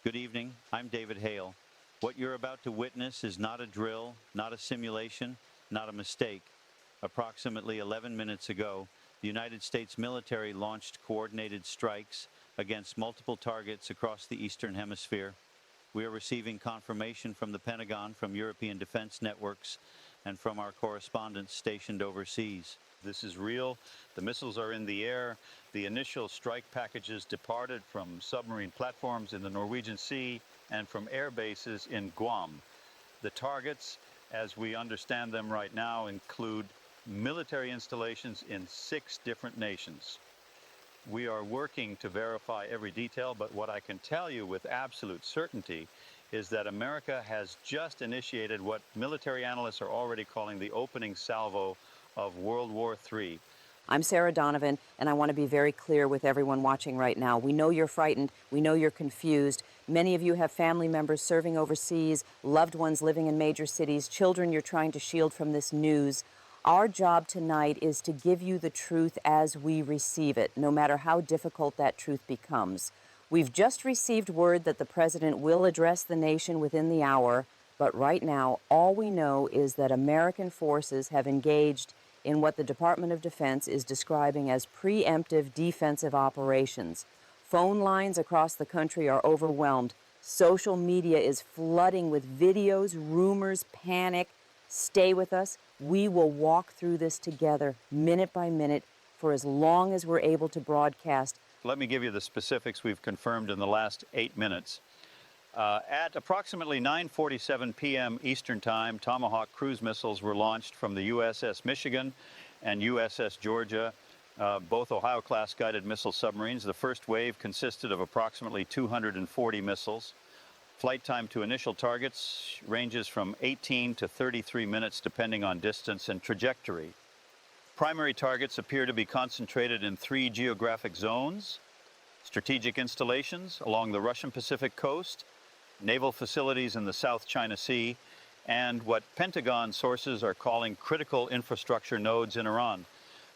Good evening. I'm David Hale. What you're about to witness is not a drill, not a simulation, not a mistake. Approximately 11 minutes ago, the United States military launched coordinated strikes against multiple targets across the Eastern Hemisphere. We are receiving confirmation from the Pentagon, from European defense networks, and from our correspondents stationed overseas. This is real. The missiles are in the air. The initial strike packages departed from submarine platforms in the Norwegian Sea and from air bases in Guam. The targets, as we understand them right now, include military installations in 6 different nations. We are working to verify every detail, but what I can tell you with absolute certainty is that America has just initiated what military analysts are already calling the opening salvo of World War III. I'm Sarah Donovan, and I want to be very clear with everyone watching right now. We know you're frightened. We know you're confused. Many of you have family members serving overseas, loved ones living in major cities, children you're trying to shield from this news. Our job tonight is to give you the truth as we receive it, no matter how difficult that truth becomes. We've just received word that the president will address the nation within the hour, but right now, all we know is that American forces have engaged in what the Department of Defense is describing as preemptive defensive operations. Phone lines across the country are overwhelmed. Social media is flooding with videos, rumors, panic. Stay with us. We will walk through this together, minute by minute, for as long as we're able to broadcast. Let me give you the specifics we've confirmed in the last 8 minutes. At approximately 9:47 p.m. Eastern Time, Tomahawk cruise missiles were launched from the USS Michigan and USS Georgia, both Ohio-class guided missile submarines. The first wave consisted of approximately 240 missiles. Flight time to initial targets ranges from 18 to 33 minutes, depending on distance and trajectory. Primary targets appear to be concentrated in 3 geographic zones: strategic installations along the Russian Pacific coast, naval facilities in the South China Sea, and what Pentagon sources are calling critical infrastructure nodes in Iran.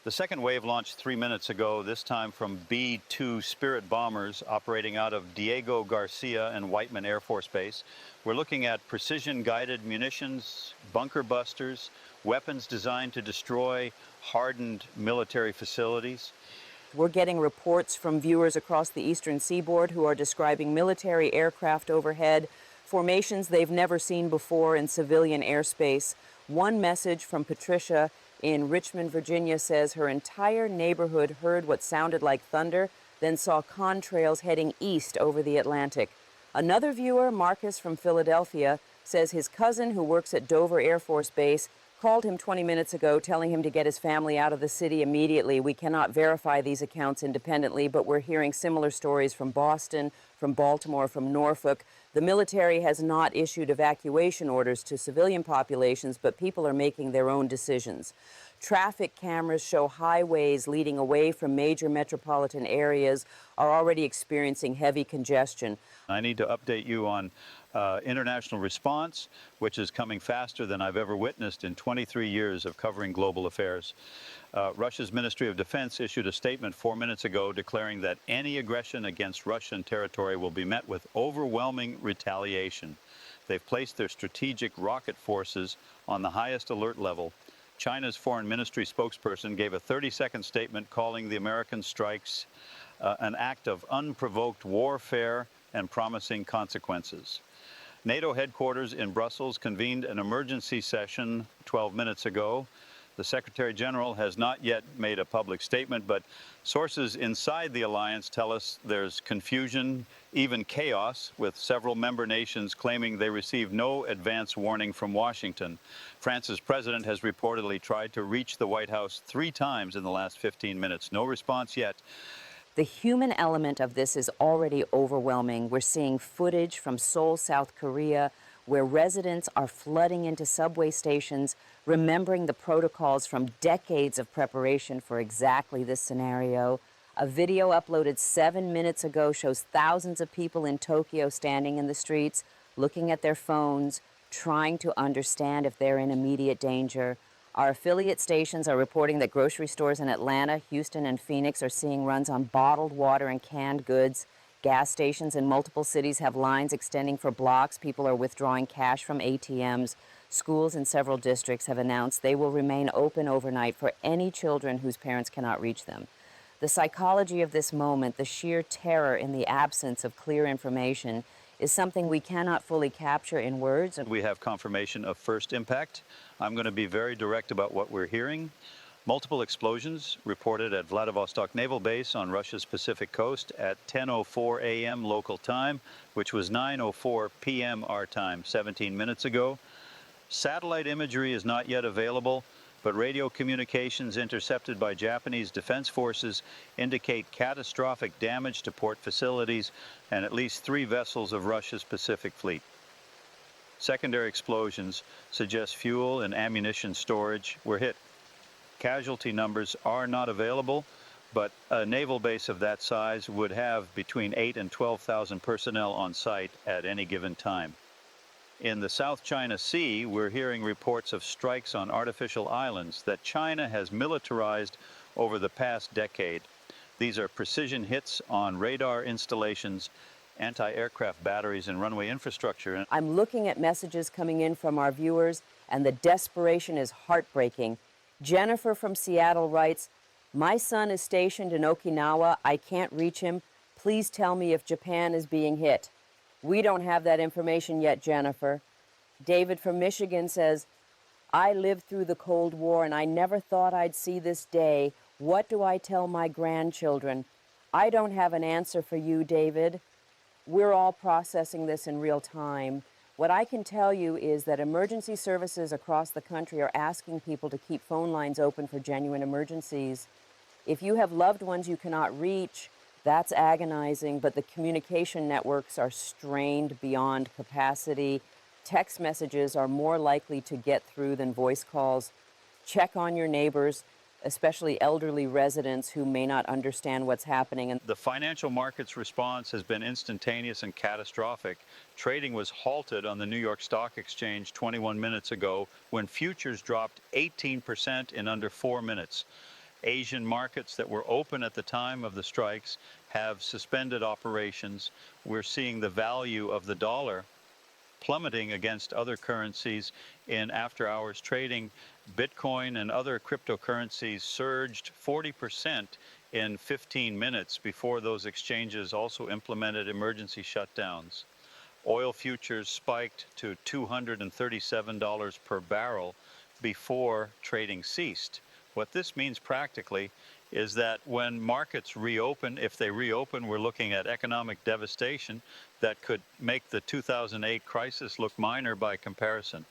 The second wave launched 3 minutes ago, this time from B-2 Spirit bombers operating out of Diego Garcia and Whiteman Air Force Base. We're looking at precision-guided munitions, bunker busters, weapons designed to destroy hardened military facilities. We're getting reports from viewers across the eastern seaboard who are describing military aircraft overhead, formations they've never seen before in civilian airspace. One message from Patricia in Richmond, Virginia says her entire neighborhood heard what sounded like thunder, then saw contrails heading east over the Atlantic. Another viewer, Marcus from Philadelphia, says his cousin who works at Dover Air Force Base called him 20 minutes ago telling him to get his family out of the city immediately. We cannot verify these accounts independently, but we're hearing similar stories from Boston, from Baltimore, from Norfolk. The military has not issued evacuation orders to civilian populations, but people are making their own decisions. Traffic cameras show highways leading away from major metropolitan areas are already experiencing heavy congestion. I need to update you on international response, which is coming faster than I've ever witnessed in 23 years of covering global affairs. Russia's Ministry of Defense issued a statement 4 minutes ago declaring that any aggression against Russian territory will be met with overwhelming retaliation. They've placed their strategic rocket forces on the highest alert level. China's foreign ministry spokesperson gave a 30-second statement calling the American strikes an act of unprovoked warfare and promising consequences. NATO headquarters in Brussels convened an emergency session 12 minutes ago. The Secretary General has not yet made a public statement, but sources inside the alliance tell us there's confusion, even chaos, with several member nations claiming they received no advance warning from Washington. France's president has reportedly tried to reach the White House 3 times in the last 15 minutes. No response yet. The human element of this is already overwhelming. We're seeing footage from Seoul, South Korea, where residents are flooding into subway stations, remembering the protocols from decades of preparation for exactly this scenario. A video uploaded 7 minutes ago shows thousands of people in Tokyo standing in the streets, looking at their phones, trying to understand if they're in immediate danger. Our affiliate stations are reporting that grocery stores in Atlanta, Houston, and Phoenix are seeing runs on bottled water and canned goods. Gas stations in multiple cities have lines extending for blocks. People are withdrawing cash from ATMs. Schools in several districts have announced they will remain open overnight for any children whose parents cannot reach them. The psychology of this moment, the sheer terror in the absence of clear information, is something we cannot fully capture in words. We have confirmation of first impact. I'm going to be very direct about what we're hearing. Multiple explosions reported at Vladivostok Naval Base on Russia's Pacific coast at 10:04 a.m. local time, which was 9:04 p.m. our time 17 minutes ago. Satellite imagery is not yet available, but radio communications intercepted by Japanese defense forces indicate catastrophic damage to port facilities and at least 3 vessels of Russia's Pacific Fleet. Secondary explosions suggest fuel and ammunition storage were hit. Casualty numbers are not available, but a naval base of that size would have between 8,000 and 12,000 personnel on site at any given time. In the South China Sea, we're hearing reports of strikes on artificial islands that China has militarized over the past decade. These are precision hits on radar installations, anti-aircraft batteries, and runway infrastructure. I'm looking at messages coming in from our viewers, and the desperation is heartbreaking. Jennifer from Seattle writes, "My son is stationed in Okinawa. I can't reach him. Please tell me if Japan is being hit." We don't have that information yet, Jennifer. David from Michigan says, "I lived through the Cold War and I never thought I'd see this day. What do I tell my grandchildren?" I don't have an answer for you, David. We're all processing this in real time. What I can tell you is that emergency services across the country are asking people to keep phone lines open for genuine emergencies. If you have loved ones you cannot reach, that's agonizing, but the communication networks are strained beyond capacity. Text messages are more likely to get through than voice calls. Check on your neighbors, especially elderly residents who may not understand what's happening. And the financial markets response has been instantaneous and catastrophic. Trading was halted on the New York Stock Exchange 21 minutes ago when futures dropped 18% in under 4 minutes. Asian markets that were open at the time of the strikes have suspended operations. We're seeing the value of the dollar plummeting against other currencies in after-hours trading. Bitcoin and other cryptocurrencies surged 40% in 15 minutes before those exchanges also implemented emergency shutdowns. Oil futures spiked to $237 per barrel before trading ceased. What this means practically is that when markets reopen, if they reopen, we're looking at economic devastation that could make the 2008 crisis look minor by comparison.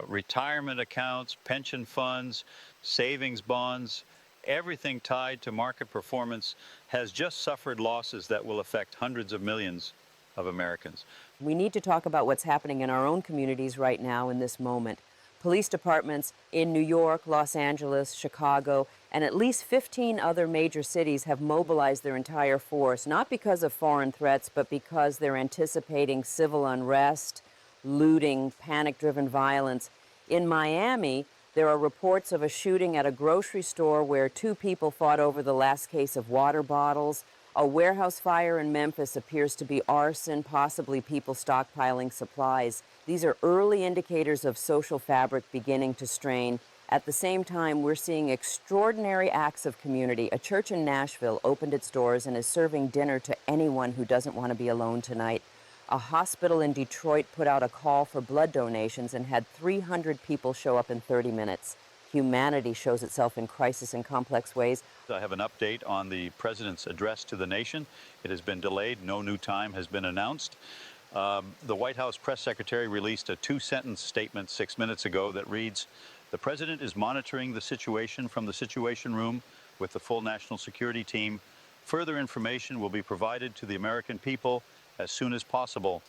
Retirement accounts, pension funds, savings bonds, everything tied to market performance has just suffered losses that will affect hundreds of millions of Americans. we need to talk about what's happening in our own communities right now in this moment. Police departments in New York, Los Angeles, Chicago, and at least 15 other major cities have mobilized their entire force, not because of foreign threats, but because they're anticipating civil unrest, looting, panic-driven violence. In Miami, there are reports of a shooting at a grocery store where 2 people fought over the last case of water bottles. A warehouse fire in Memphis appears to be arson, possibly people stockpiling supplies. These are early indicators of social fabric beginning to strain. At the same time, we're seeing extraordinary acts of community. A church in Nashville opened its doors and is serving dinner to anyone who doesn't want to be alone tonight. A hospital in Detroit put out a call for blood donations and had 300 people show up in 30 minutes. Humanity shows itself in crisis in complex ways. I have an update on the president's address to the nation. It has been delayed. No new time has been announced. The White House press secretary released a 2-sentence statement 6 minutes ago that reads, "The president is monitoring the situation from the Situation Room with the full national security team. Further information will be provided to the American people as soon as possible."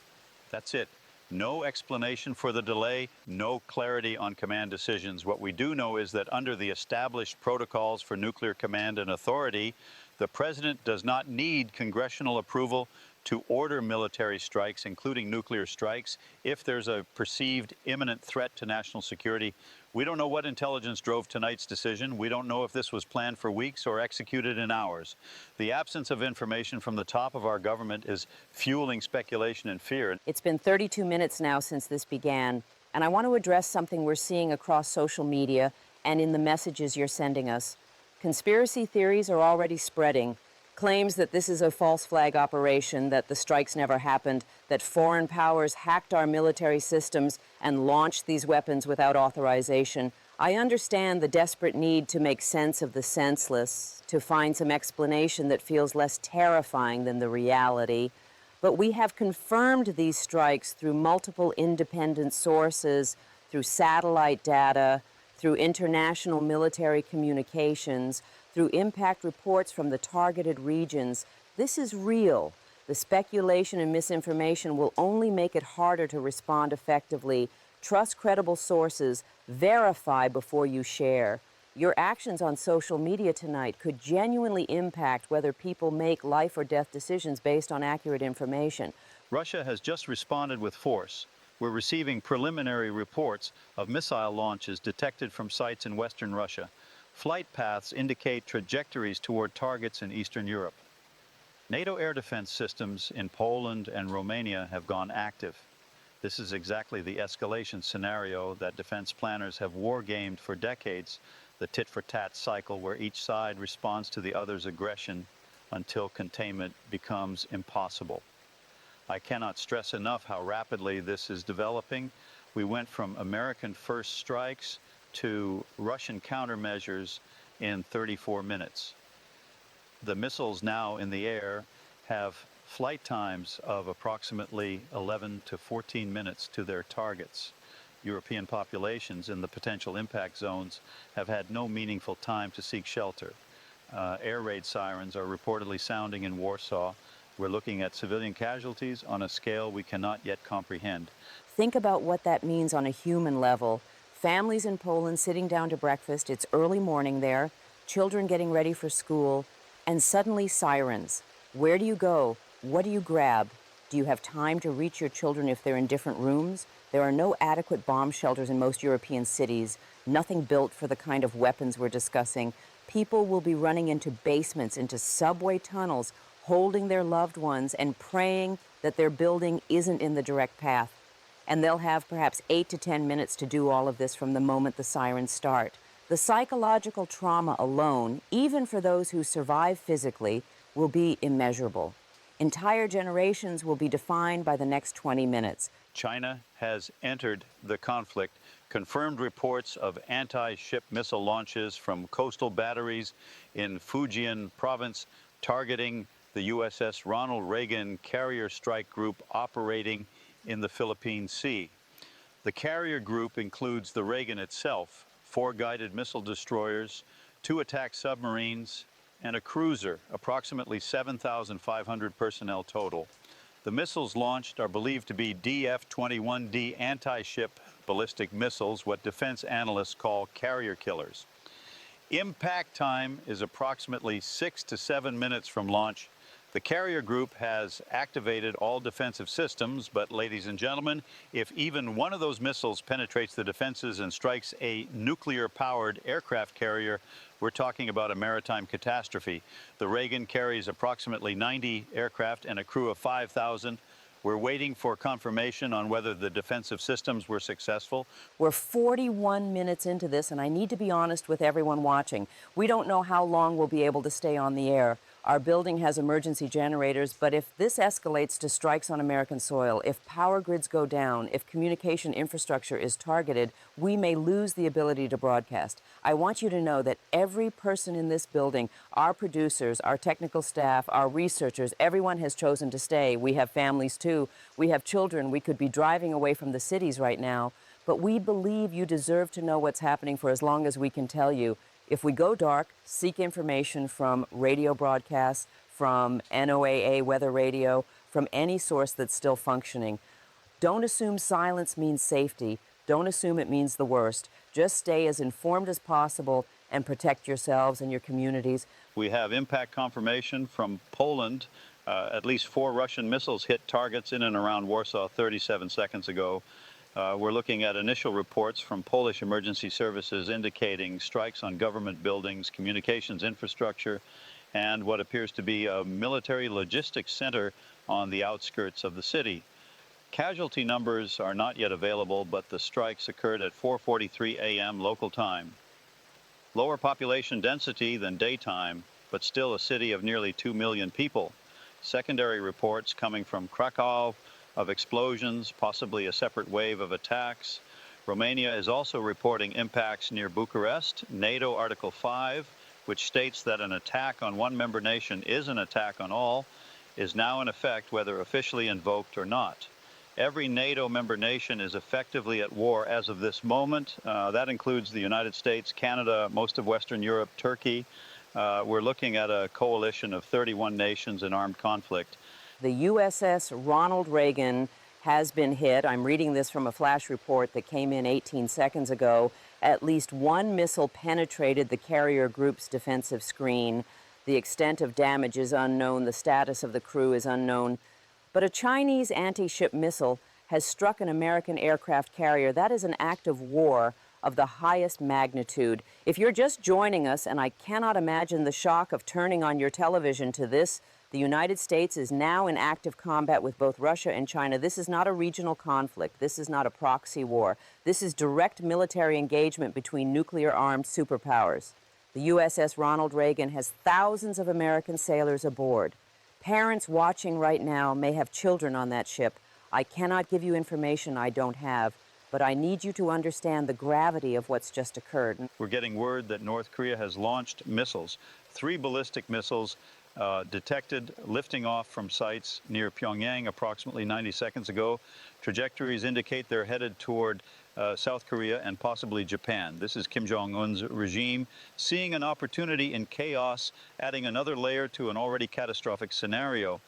That's it. No explanation for the delay, no clarity on command decisions. What we do know is that under the established protocols for nuclear command and authority, the president does not need congressional approval to order military strikes, including nuclear strikes, if there's a perceived imminent threat to national security. We don't know what intelligence drove tonight's decision. We don't know if this was planned for weeks or executed in hours. The absence of information from the top of our government is fueling speculation and fear. It's been 32 minutes now since this began, and I want to address something we're seeing across social media and in the messages you're sending us. Conspiracy theories are already spreading. Claims that this is a false flag operation, that the strikes never happened, that foreign powers hacked our military systems and launched these weapons without authorization. I understand the desperate need to make sense of the senseless, to find some explanation that feels less terrifying than the reality. But we have confirmed these strikes through multiple independent sources, through satellite data, through international military communications, through impact reports from the targeted regions. This is real. The speculation and misinformation will only make it harder to respond effectively. Trust credible sources. Verify before you share. Your actions on social media tonight could genuinely impact whether people make life or death decisions based on accurate information. Russia has just responded with force. We're receiving preliminary reports of missile launches detected from sites in western Russia. Flight paths indicate trajectories toward targets in Eastern Europe. NATO air defense systems in Poland and Romania have gone active. This is exactly the escalation scenario that defense planners have wargamed for decades, the tit-for-tat cycle where each side responds to the other's aggression until containment becomes impossible. I cannot stress enough how rapidly this is developing. We went from American first strikes to Russian countermeasures in 34 minutes. The missiles now in the air have flight times of approximately 11 to 14 minutes to their targets. European populations in the potential impact zones have had no meaningful time to seek shelter. Air raid sirens are reportedly sounding in Warsaw. We're looking at civilian casualties on a scale we cannot yet comprehend. Think about what that means on a human level. Families in Poland sitting down to breakfast, it's early morning there, children getting ready for school, and suddenly sirens. Where do you go? What do you grab? Do you have time to reach your children if they're in different rooms? There are no adequate bomb shelters in most European cities, nothing built for the kind of weapons we're discussing. People will be running into basements, into subway tunnels, holding their loved ones and praying that their building isn't in the direct path. And they'll have perhaps 8 to 10 minutes to do all of this from the moment the sirens start. The psychological trauma alone, even for those who survive physically, will be immeasurable. Entire generations will be defined by the next 20 minutes. China has entered the conflict. Confirmed reports of anti-ship missile launches from coastal batteries in Fujian province targeting the USS Ronald Reagan carrier strike group operating in the Philippine Sea. The carrier group includes the Reagan itself, 4 guided missile destroyers, 2 attack submarines, and a cruiser, approximately 7,500 personnel total. The missiles launched are believed to be DF-21D anti-ship ballistic missiles, what defense analysts call carrier killers. Impact time is approximately 6 to 7 minutes from launch. The carrier group has activated all defensive systems, but ladies and gentlemen, if even one of those missiles penetrates the defenses and strikes a nuclear-powered aircraft carrier, we're talking about a maritime catastrophe. The Reagan carries approximately 90 aircraft and a crew of 5,000. We're waiting for confirmation on whether the defensive systems were successful. We're 41 minutes into this, and I need to be honest with everyone watching. We don't know how long we'll be able to stay on the air. Our building has emergency generators, but if this escalates to strikes on American soil, if power grids go down, if communication infrastructure is targeted, we may lose the ability to broadcast. I want you to know that every person in this building, our producers, our technical staff, our researchers, everyone has chosen to stay. We have families too. We have children. We could be driving away from the cities right now, but we believe you deserve to know what's happening for as long as we can tell you. If we go dark, seek information from radio broadcasts, from NOAA weather radio, from any source that's still functioning. Don't assume silence means safety. Don't assume it means the worst. Just stay as informed as possible and protect yourselves and your communities. We have impact confirmation from Poland. At least 4 Russian missiles hit targets in and around Warsaw 37 seconds ago. We're looking at initial reports from Polish emergency services indicating strikes on government buildings, communications infrastructure, and what appears to be a military logistics center on the outskirts of the city. Casualty numbers are not yet available, but the strikes occurred at 4:43 a.m. local time. Lower population density than daytime, but still a city of nearly 2 million people. Secondary reports coming from Krakow of explosions, possibly a separate wave of attacks. Romania is also reporting impacts near Bucharest. NATO Article 5, which states that an attack on one member nation is an attack on all, is now in effect whether officially invoked or not. Every NATO member nation is effectively at war as of this moment. That includes the United States, Canada, most of Western Europe, Turkey. We're looking at a coalition of 31 nations in armed conflict. The USS Ronald Reagan has been hit. I'm reading this from a flash report that came in 18 seconds ago. At least one missile penetrated the carrier group's defensive screen. The extent of damage is unknown. The status of the crew is unknown. But a Chinese anti-ship missile has struck an American aircraft carrier. That is an act of war of the highest magnitude. If you're just joining us, and I cannot imagine the shock of turning on your television to this, the United States is now in active combat with both Russia and China. This is not a regional conflict. This is not a proxy war. This is direct military engagement between nuclear-armed superpowers. The USS Ronald Reagan has thousands of American sailors aboard. Parents watching right now may have children on that ship. I cannot give you information I don't have, but I need you to understand the gravity of what's just occurred. We're getting word that North Korea has launched missiles, 3 ballistic missiles detected lifting off from sites near Pyongyang approximately 90 seconds ago. Trajectories indicate they're headed toward South Korea and possibly Japan. This is Kim Jong-un's regime seeing an opportunity in chaos, adding another layer to an already catastrophic scenario.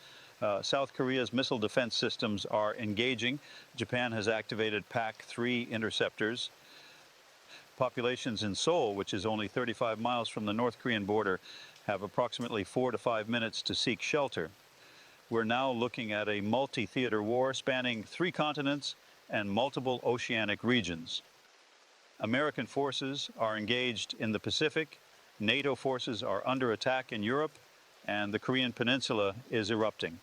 South Korea's missile defense systems are engaging. Japan has activated PAC-3 interceptors. Populations in Seoul, which is only 35 miles from the North Korean border, have approximately 4 to 5 minutes to seek shelter. We're now looking at a multi-theater war spanning 3 continents and multiple oceanic regions. American forces are engaged in the Pacific, NATO forces are under attack in Europe, and the Korean Peninsula is erupting.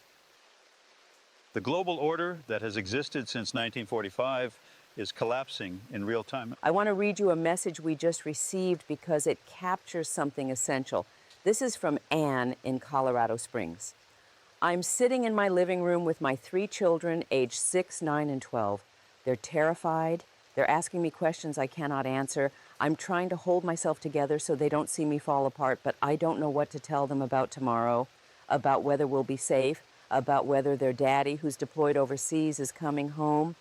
The global order that has existed since 1945 is collapsing in real time. I want to read you a message we just received because it captures something essential. This is from Anne in Colorado Springs. I'm sitting in my living room with my 3 children, aged 6, 9, and 12. They're terrified. They're asking me questions I cannot answer. I'm trying to hold myself together so they don't see me fall apart, but I don't know what to tell them about tomorrow, about whether we'll be safe, about whether their daddy, who's deployed overseas, is coming home.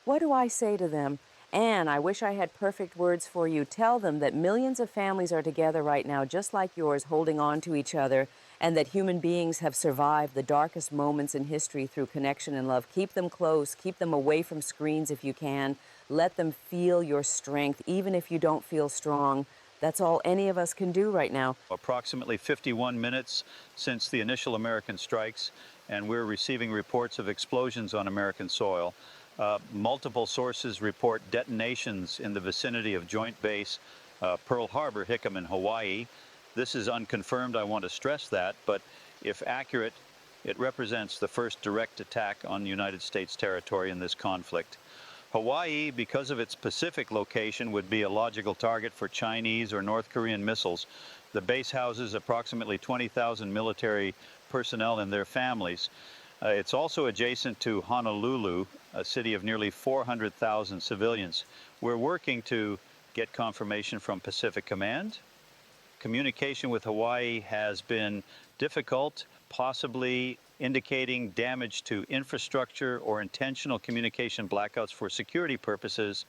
What do I say to them? Anne, I wish I had perfect words for you. Tell them that millions of families are together right now, just like yours, holding on to each other, and that human beings have survived the darkest moments in history through connection and love. Keep them close. Keep them away from screens if you can. Let them feel your strength, even if you don't feel strong. That's all any of us can do right now. Approximately 51 minutes since the initial American strikes, and we're receiving reports of explosions on American soil. Multiple sources report detonations in the vicinity of Joint Base Pearl Harbor, Hickam in Hawaii. This is unconfirmed, I want to stress that, but if accurate, it represents the first direct attack on United States territory in this conflict. Hawaii, because of its Pacific location, would be a logical target for Chinese or North Korean missiles. The base houses approximately 20,000 military personnel and their families. It's also adjacent to Honolulu, a city of nearly 400,000 civilians. We're working to get confirmation from Pacific Command. Communication with Hawaii has been difficult, possibly indicating damage to infrastructure or intentional communication blackouts for security purposes.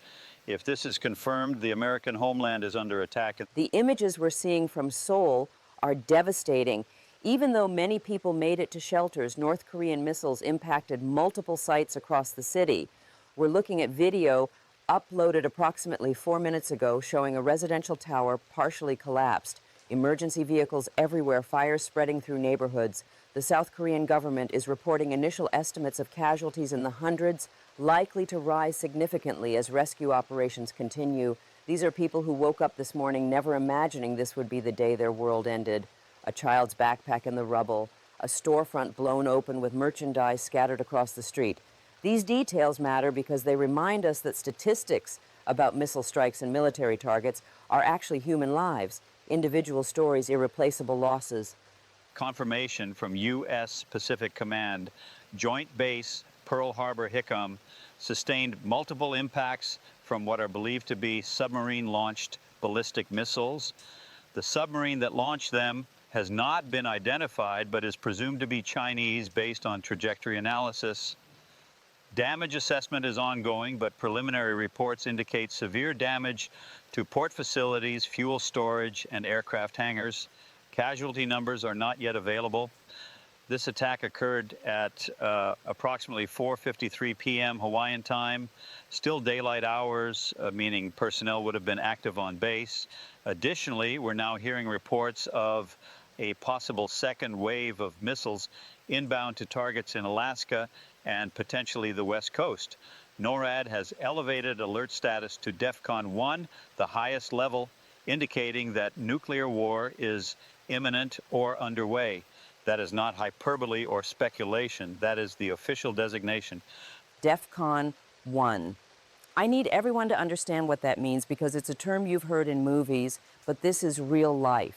If this is confirmed, the American homeland is under attack. The images we're seeing from Seoul are devastating. Even though many people made it to shelters, North Korean missiles impacted multiple sites across the city. We're looking at video uploaded approximately 4 minutes ago showing a residential tower partially collapsed. Emergency vehicles everywhere, fires spreading through neighborhoods. The South Korean government is reporting initial estimates of casualties in the hundreds, likely to rise significantly as rescue operations continue. These are people who woke up this morning never imagining this would be the day their world ended. A child's backpack in the rubble, a storefront blown open with merchandise scattered across the street. These details matter because they remind us that statistics about missile strikes and military targets are actually human lives, individual stories, irreplaceable losses. Confirmation from U.S. Pacific Command, Joint Base Pearl Harbor Hickam sustained multiple impacts from what are believed to be submarine-launched ballistic missiles. The submarine that launched them has not been identified but is presumed to be Chinese based on trajectory analysis. Damage assessment is ongoing, but preliminary reports indicate severe damage to port facilities, fuel storage, and aircraft hangars. Casualty numbers are not yet available. This attack occurred at approximately 4:53 p.m. Hawaiian time. Still daylight hours, meaning personnel would have been active on base. Additionally, we're now hearing reports of a possible second wave of missiles inbound to targets in Alaska and potentially the West Coast. NORAD has elevated alert status to DEFCON 1, the highest level, indicating that nuclear war is imminent or underway. That is not hyperbole or speculation. That is the official designation. DEFCON 1. I need everyone to understand what that means because it's a term you've heard in movies, but this is real life.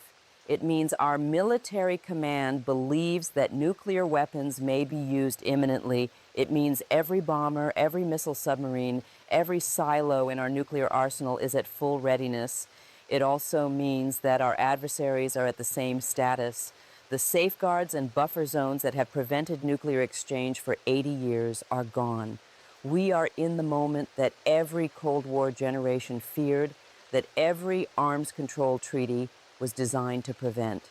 It means our military command believes that nuclear weapons may be used imminently. It means every bomber, every missile submarine, every silo in our nuclear arsenal is at full readiness. It also means that our adversaries are at the same status. The safeguards and buffer zones that have prevented nuclear exchange for 80 years are gone. We are in the moment that every Cold War generation feared, that every arms control treaty was designed to prevent.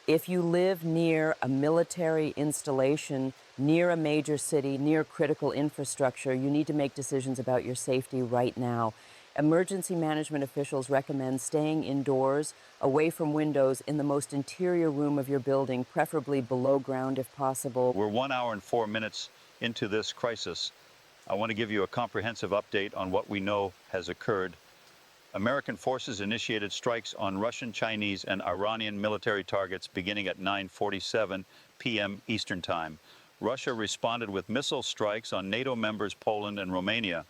If you live near a military installation, near a major city, near critical infrastructure, you need to make decisions about your safety right now. Emergency management officials recommend staying indoors, away from windows, in the most interior room of your building, preferably below ground if possible. We're 1 hour and 4 minutes into this crisis. I want to give you a comprehensive update on what we know has occurred. American forces initiated strikes on Russian, Chinese, and Iranian military targets beginning at 9:47 p.m. Eastern Time. Russia responded with missile strikes on NATO members Poland and Romania.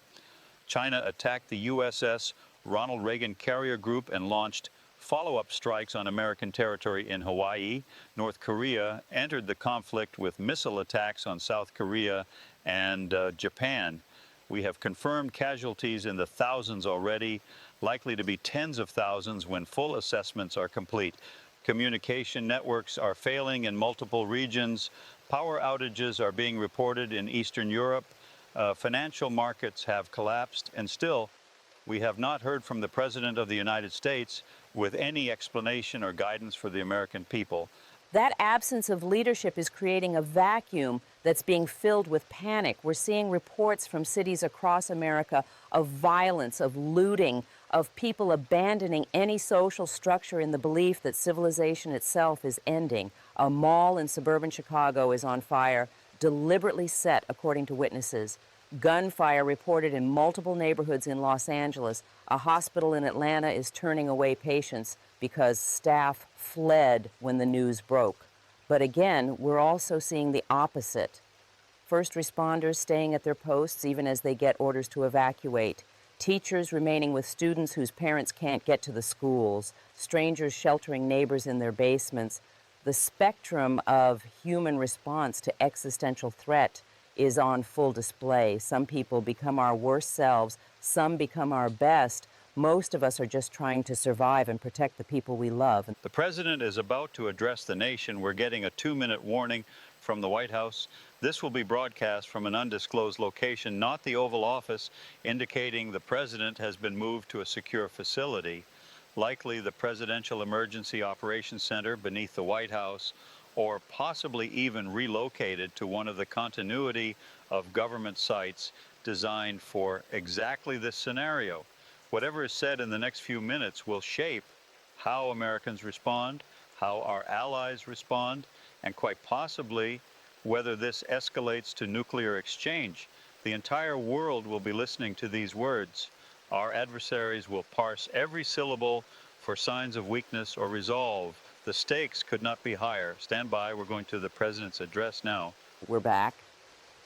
China attacked the USS Ronald Reagan Carrier Group and launched follow-up strikes on American territory in Hawaii. North Korea entered the conflict with missile attacks on South Korea and Japan. We have confirmed casualties in the thousands already, likely to be tens of thousands when full assessments are complete. Communication networks are failing in multiple regions. Power outages are being reported in Eastern Europe. Financial markets have collapsed, and still, we have not heard from the President of the United States with any explanation or guidance for the American people. That absence of leadership is creating a vacuum that's being filled with panic. We're seeing reports from cities across America of violence, of looting, of people abandoning any social structure in the belief that civilization itself is ending. A mall in suburban Chicago is on fire, deliberately set, according to witnesses. Gunfire reported in multiple neighborhoods in Los Angeles. A hospital in Atlanta is turning away patients because staff fled when the news broke. But again, we're also seeing the opposite. First responders staying at their posts even as they get orders to evacuate. Teachers remaining with students whose parents can't get to the schools. Strangers sheltering neighbors in their basements. The spectrum of human response to existential threat is on full display. Some people become our worst selves. Some become our best. Most of us are just trying to survive and protect the people we love. The President is about to address the nation. We're getting a 2-minute warning from the White House. This will be broadcast from an undisclosed location, not the Oval Office, indicating the President has been moved to a secure facility, likely the Presidential Emergency Operations Center beneath the White House, or possibly even relocated to one of the continuity of government sites designed for exactly this scenario. Whatever is said in the next few minutes will shape how Americans respond, how our allies respond, and quite possibly whether this escalates to nuclear exchange. The entire world will be listening to these words. Our adversaries will parse every syllable for signs of weakness or resolve. The stakes could not be higher. Stand by, we're going to the President's address now. We're back.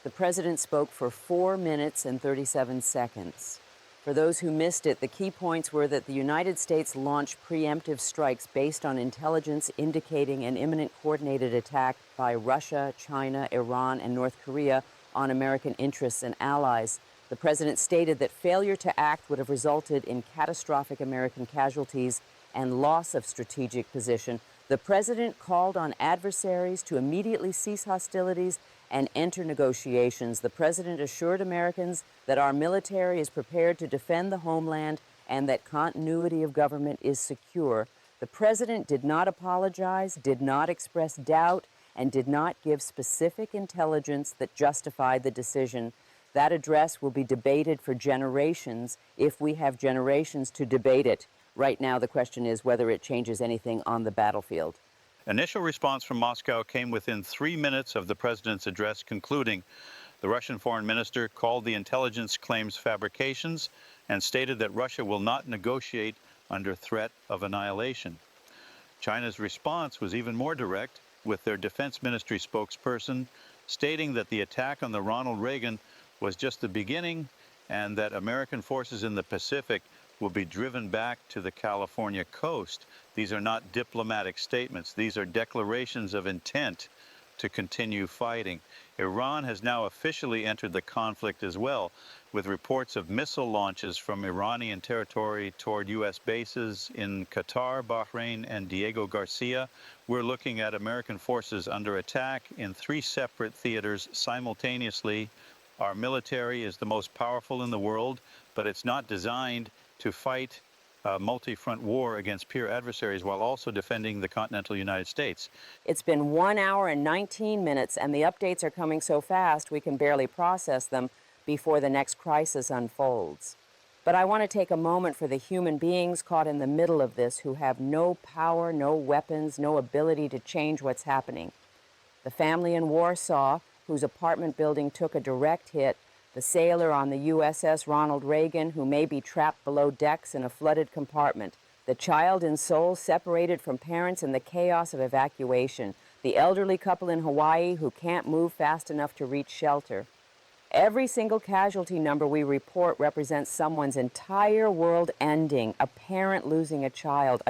The President spoke for 4 minutes and 37 seconds. For those who missed it, the key points were that the United States launched preemptive strikes based on intelligence indicating an imminent coordinated attack by Russia, China, Iran, and North Korea on American interests and allies. The President stated that failure to act would have resulted in catastrophic American casualties and loss of strategic position. The President called on adversaries to immediately cease hostilities and enter negotiations. The President assured Americans that our military is prepared to defend the homeland and that continuity of government is secure. The President did not apologize, did not express doubt, and did not give specific intelligence that justified the decision. That address will be debated for generations if we have generations to debate it. Right now, the question is whether it changes anything on the battlefield. Initial response from Moscow came within 3 minutes of the President's address concluding. The Russian foreign minister called the intelligence claims fabrications and stated that Russia will not negotiate under threat of annihilation. China's response was even more direct, with their defense ministry spokesperson stating that the attack on the Ronald Reagan was just the beginning and that American forces in the Pacific will be driven back to the California coast. These are not diplomatic statements. These are declarations of intent to continue fighting. Iran has now officially entered the conflict as well, with reports of missile launches from Iranian territory toward U.S. bases in Qatar, Bahrain, and Diego Garcia. We're looking at American forces under attack in 3 separate theaters simultaneously. Our military is the most powerful in the world, but it's not designed to fight a multi-front war against peer adversaries while also defending the continental United States. It's been 1 hour and 19 minutes, and the updates are coming so fast we can barely process them before the next crisis unfolds. But I want to take a moment for the human beings caught in the middle of this who have no power, no weapons, no ability to change what's happening. The family in Warsaw, whose apartment building took a direct hit, the sailor on the USS Ronald Reagan, who may be trapped below decks in a flooded compartment, the child in Seoul separated from parents in the chaos of evacuation, the elderly couple in Hawaii who can't move fast enough to reach shelter. Every single casualty number we report represents someone's entire world ending, a parent losing a child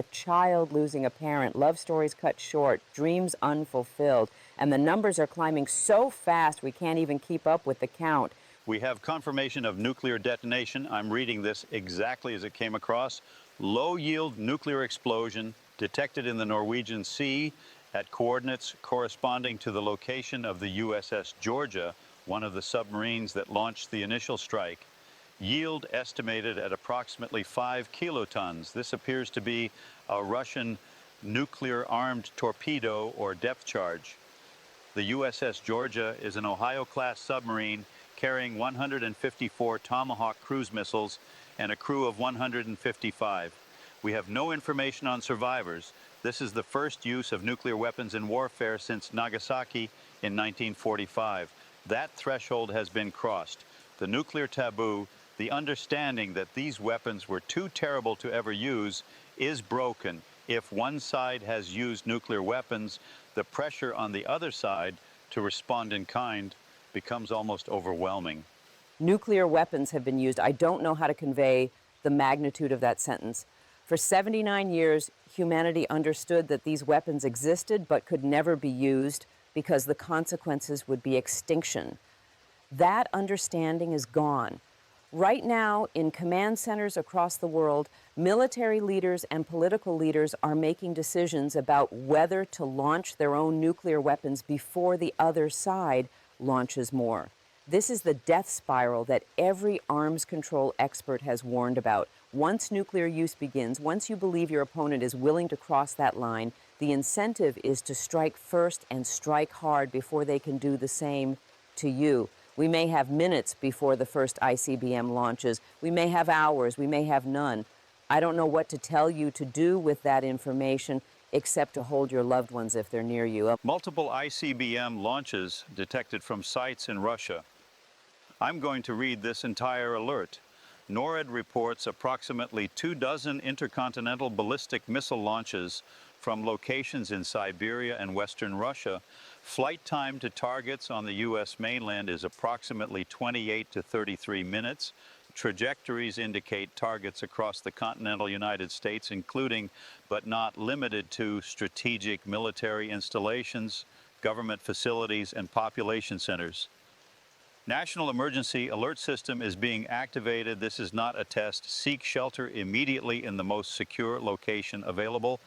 losing a parent, love stories cut short, dreams unfulfilled, and the numbers are climbing so fast we can't even keep up with the count. We have confirmation of nuclear detonation. I'm reading this exactly as it came across. Low-yield nuclear explosion detected in the Norwegian Sea at coordinates corresponding to the location of the USS Georgia, one of the submarines that launched the initial strike. Yield estimated at approximately 5 kilotons. This appears to be a Russian nuclear-armed torpedo or depth charge. The USS Georgia is an Ohio-class submarine carrying 154 Tomahawk cruise missiles and a crew of 155. We have no information on survivors. This is the first use of nuclear weapons in warfare since Nagasaki in 1945. That threshold has been crossed. The nuclear taboo, the understanding that these weapons were too terrible to ever use, is broken. If one side has used nuclear weapons, the pressure on the other side to respond in kind becomes almost overwhelming. Nuclear weapons have been used. I don't know how to convey the magnitude of that sentence. For 79 years, humanity understood that these weapons existed but could never be used because the consequences would be extinction. That understanding is gone. Right now, in command centers across the world, military leaders and political leaders are making decisions about whether to launch their own nuclear weapons before the other side launches more. This is the death spiral that every arms control expert has warned about. Once nuclear use begins, once you believe your opponent is willing to cross that line, the incentive is to strike first and strike hard before they can do the same to you. We may have minutes before the first ICBM launches. We may have hours. We may have none. I don't know what to tell you to do with that information except to hold your loved ones if they're near you. Multiple ICBM launches detected from sites in Russia. I'm going to read this entire alert. NORAD reports approximately 24 intercontinental ballistic missile launches from locations in Siberia and western Russia. Flight time to targets on the U.S. mainland is approximately 28 to 33 minutes. Trajectories indicate targets across the continental United States, including but not limited to strategic military installations, government facilities, and population centers. National Emergency Alert System is being activated. This is not a test. Seek shelter immediately in the most secure location available.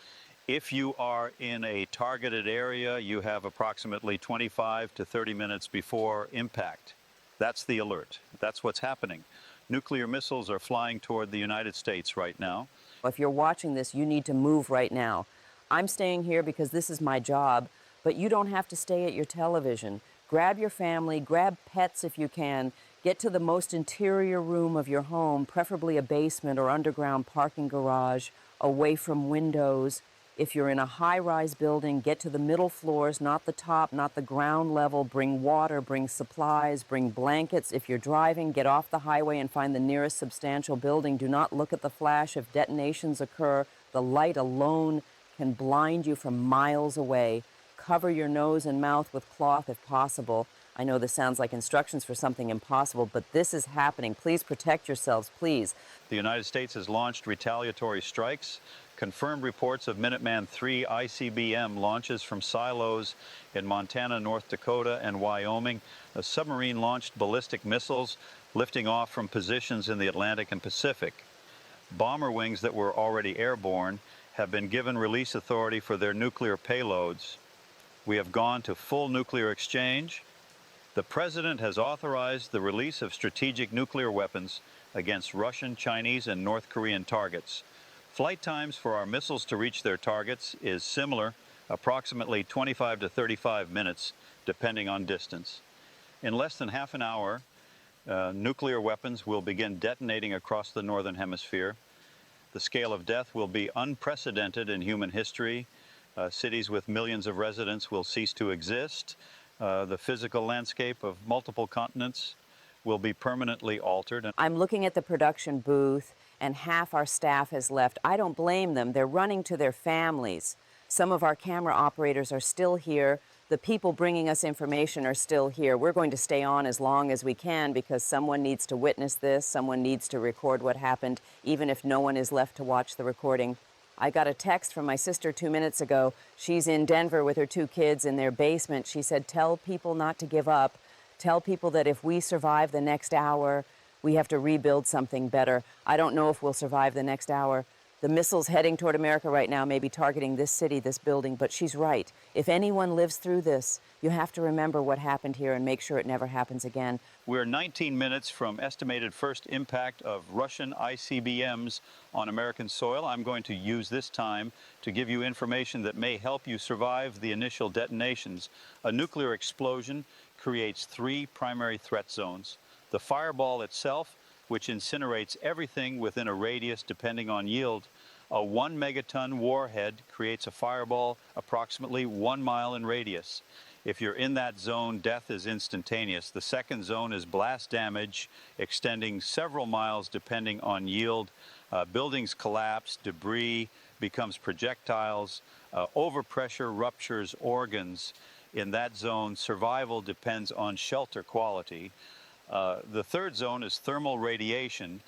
If you are in a targeted area, you have approximately 25 to 30 minutes before impact. That's the alert. That's what's happening. Nuclear missiles are flying toward the United States right now. If you're watching this, you need to move right now. I'm staying here because this is my job, but you don't have to stay at your television. Grab your family, grab pets if you can, get to the most interior room of your home, preferably a basement or underground parking garage, away from windows. If you're in a high-rise building, get to the middle floors, not the top, not the ground level. Bring water, bring supplies, bring blankets. If you're driving, get off the highway and find the nearest substantial building. Do not look at the flash if detonations occur. The light alone can blind you from miles away. Cover your nose and mouth with cloth if possible. I know this sounds like instructions for something impossible, but this is happening. Please protect yourselves, please. The United States has launched retaliatory strikes. Confirmed reports of Minuteman III ICBM launches from silos in Montana, North Dakota, and Wyoming. A submarine-launched ballistic missiles lifting off from positions in the Atlantic and Pacific. Bomber wings that were already airborne have been given release authority for their nuclear payloads. We have gone to full nuclear exchange. The President has authorized the release of strategic nuclear weapons against Russian, Chinese, and North Korean targets. Flight times for our missiles to reach their targets is similar, approximately 25 to 35 minutes, depending on distance. In less than half an hour, nuclear weapons will begin detonating across the Northern Hemisphere. The scale of death will be unprecedented in human history. Cities with millions of residents will cease to exist. The physical landscape of multiple continents will be permanently altered. I'm looking at the production booth, and half our staff has left. I don't blame them. They're running to their families. Some of our camera operators are still here. The people bringing us information are still here. We're going to stay on as long as we can because someone needs to witness this. Someone needs to record what happened, even if no one is left to watch the recording. I got a text from my sister 2 minutes ago. She's in Denver with her 2 kids in their basement. She said, tell people not to give up. Tell people that if we survive the next hour, we have to rebuild something better. I don't know if we'll survive the next hour. The missiles heading toward America right now may be targeting this city, this building, but she's right. If anyone lives through this, you have to remember what happened here and make sure it never happens again. We're 19 minutes from estimated first impact of Russian ICBMs on American soil. I'm going to use this time to give you information that may help you survive the initial detonations. A nuclear explosion creates 3 primary threat zones. The fireball itself, which incinerates everything within a radius depending on yield. A 1 megaton warhead creates a fireball approximately 1 mile in radius. If you're in that zone, death is instantaneous. The second zone is blast damage, extending several miles depending on yield. Buildings collapse, debris becomes projectiles, overpressure ruptures organs. In that zone, survival depends on shelter quality. The third zone is thermal radiation,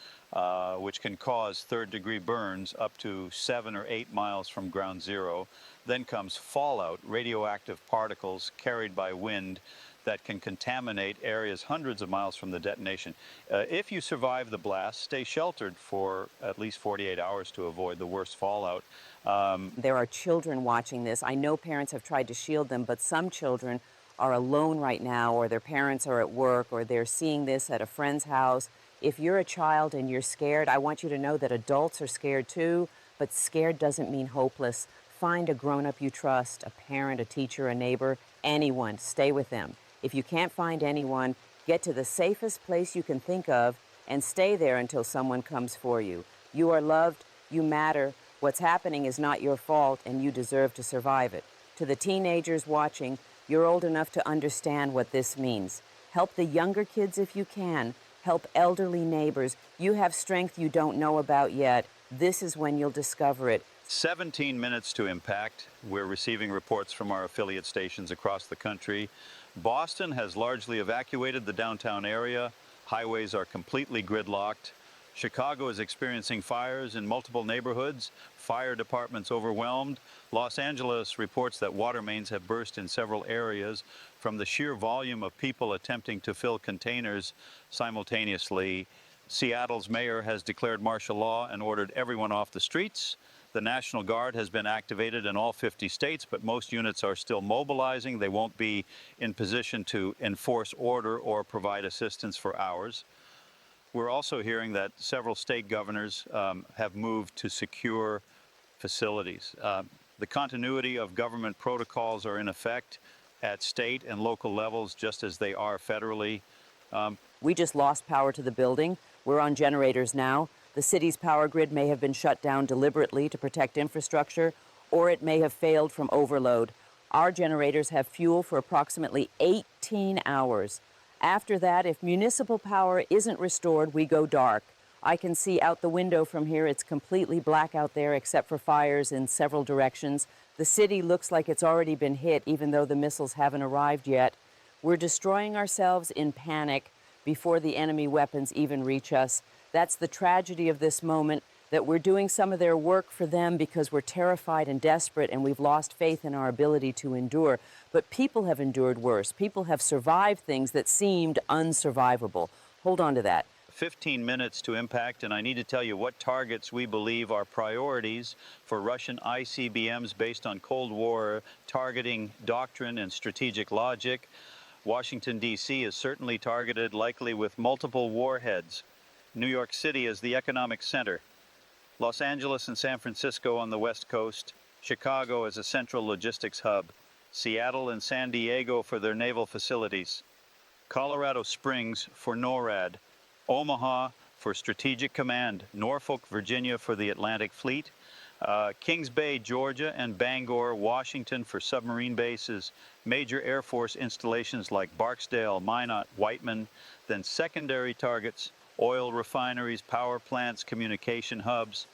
which can cause third-degree burns up to 7 or 8 miles from ground zero. Then comes fallout, radioactive particles carried by wind that can contaminate areas hundreds of miles from the detonation. If you survive the blast, stay sheltered for at least 48 hours to avoid the worst fallout. There are children watching this. I know parents have tried to shield them, but some children are alone right now, or their parents are at work, or they're seeing this at a friend's house. If you're a child and you're scared, I want you to know that adults are scared too, but scared doesn't mean hopeless. Find a grown-up you trust, a parent, a teacher, a neighbor, anyone. Stay with them. If you can't find anyone, Get to the safest place you can think of and stay there until someone comes for you. You are loved, you matter, what's happening is not your fault, and you deserve to survive it. To the teenagers watching, you're old enough to understand what this means. Help the younger kids if you can. Help elderly neighbors. You have strength you don't know about yet. This is when you'll discover it. 17 minutes to impact. We're receiving reports from our affiliate stations across the country. Boston has largely evacuated the downtown area. Highways are completely gridlocked. Chicago is experiencing fires in multiple neighborhoods. Fire departments overwhelmed. Los Angeles reports that water mains have burst in several areas from the sheer volume of people attempting to fill containers simultaneously. Seattle's mayor has declared martial law and ordered everyone off the streets. The National Guard has been activated in all 50 states, but most units are still mobilizing. They won't be in position to enforce order or provide assistance for hours. We're also hearing that several state governors have moved to secure facilities. The continuity of government protocols are in effect at state and local levels, just as they are federally. We just lost power to the building. We're on generators now. The city's power grid may have been shut down deliberately to protect infrastructure, or it may have failed from overload. Our generators have fuel for approximately 18 hours. After that, if municipal power isn't restored, we go dark. I can see out the window from here. It's completely black out there except for fires in several directions. The city looks like it's already been hit, even though the missiles haven't arrived yet. We're destroying ourselves in panic before the enemy weapons even reach us. That's the tragedy of this moment, that we're doing some of their work for them because we're terrified and desperate and we've lost faith in our ability to endure. But people have endured worse. People have survived things that seemed unsurvivable. Hold on to that. 15 minutes to impact, and I need to tell you what targets we believe are priorities for Russian ICBMs based on Cold War targeting doctrine and strategic logic. Washington, D.C. is certainly targeted, likely with multiple warheads. New York City is the economic center. Los Angeles and San Francisco on the West Coast. Chicago as a central logistics hub. Seattle and San Diego for their naval facilities. Colorado Springs for NORAD. Omaha for Strategic Command. Norfolk, Virginia for the Atlantic Fleet. Kings Bay, Georgia, and Bangor, Washington for submarine bases. Major Air Force installations like Barksdale, Minot, Whiteman. Then secondary targets, oil refineries, power plants, communication hubs.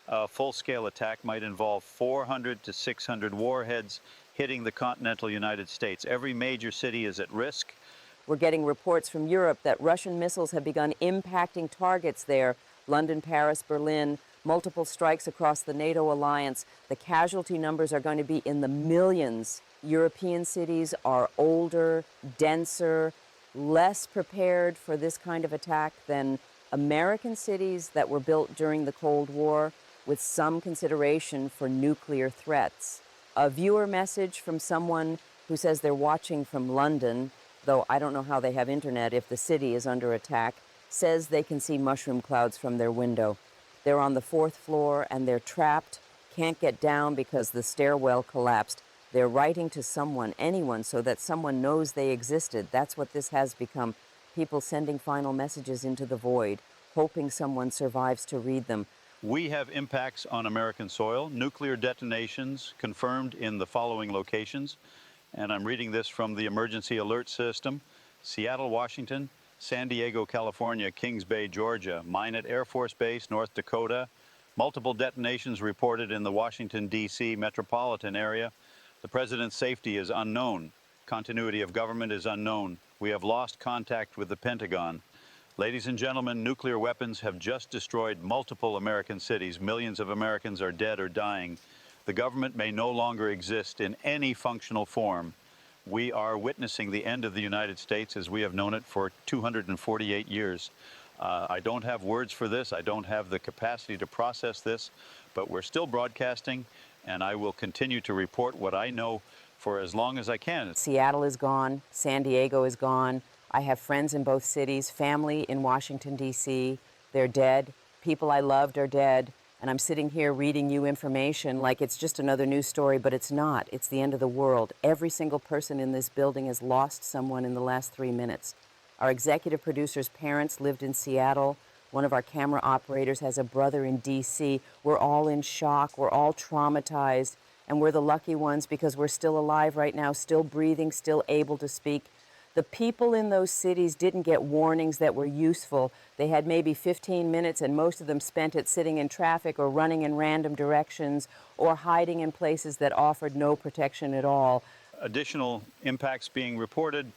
A full-scale attack might involve 400 to 600 warheads hitting the continental United States. Every major city is at risk. We're getting reports from Europe that Russian missiles have begun impacting targets there. London, Paris, Berlin, multiple strikes across the NATO alliance. The casualty numbers are going to be in the millions. European cities are older, denser, less prepared for this kind of attack than American cities that were built during the Cold War, with some consideration for nuclear threats. A viewer message from someone who says they're watching from London, though I don't know how they have internet if the city is under attack, says they can see mushroom clouds from their window. They're on the 4th floor and they're trapped, can't get down because the stairwell collapsed. They're writing to someone, anyone, so that someone knows they existed. That's what this has become. People sending final messages into the void, hoping someone survives to read them. We have impacts on American soil, nuclear detonations confirmed in the following locations. And I'm reading this from the Emergency Alert System. Seattle, Washington, San Diego, California, Kings Bay, Georgia, Minot Air Force Base, North Dakota. Multiple detonations reported in the Washington, D.C. metropolitan area. The president's safety is unknown. Continuity of government is unknown. We have lost contact with the Pentagon. Ladies and gentlemen, nuclear weapons have just destroyed multiple American cities. Millions of Americans are dead or dying. The government may no longer exist in any functional form. We are witnessing the end of the United States as we have known it for 248 years. I don't have words for this. I don't have the capacity to process this, but we're still broadcasting, and I will continue to report what I know for as long as I can. Seattle is gone. San Diego is gone. I have friends in both cities, family in Washington, D.C. They're dead. People I loved are dead. And I'm sitting here reading you information like it's just another news story, but it's not. It's the end of the world. Every single person in this building has lost someone in the last 3 minutes. Our executive producer's parents lived in Seattle. One of our camera operators has a brother in D.C. We're all in shock. We're all traumatized. And we're the lucky ones because we're still alive right now, still breathing, still able to speak. The people in those cities didn't get warnings that were useful. They had maybe 15 minutes, and most of them spent it sitting in traffic or running in random directions or hiding in places that offered no protection at all. Additional impacts being reported.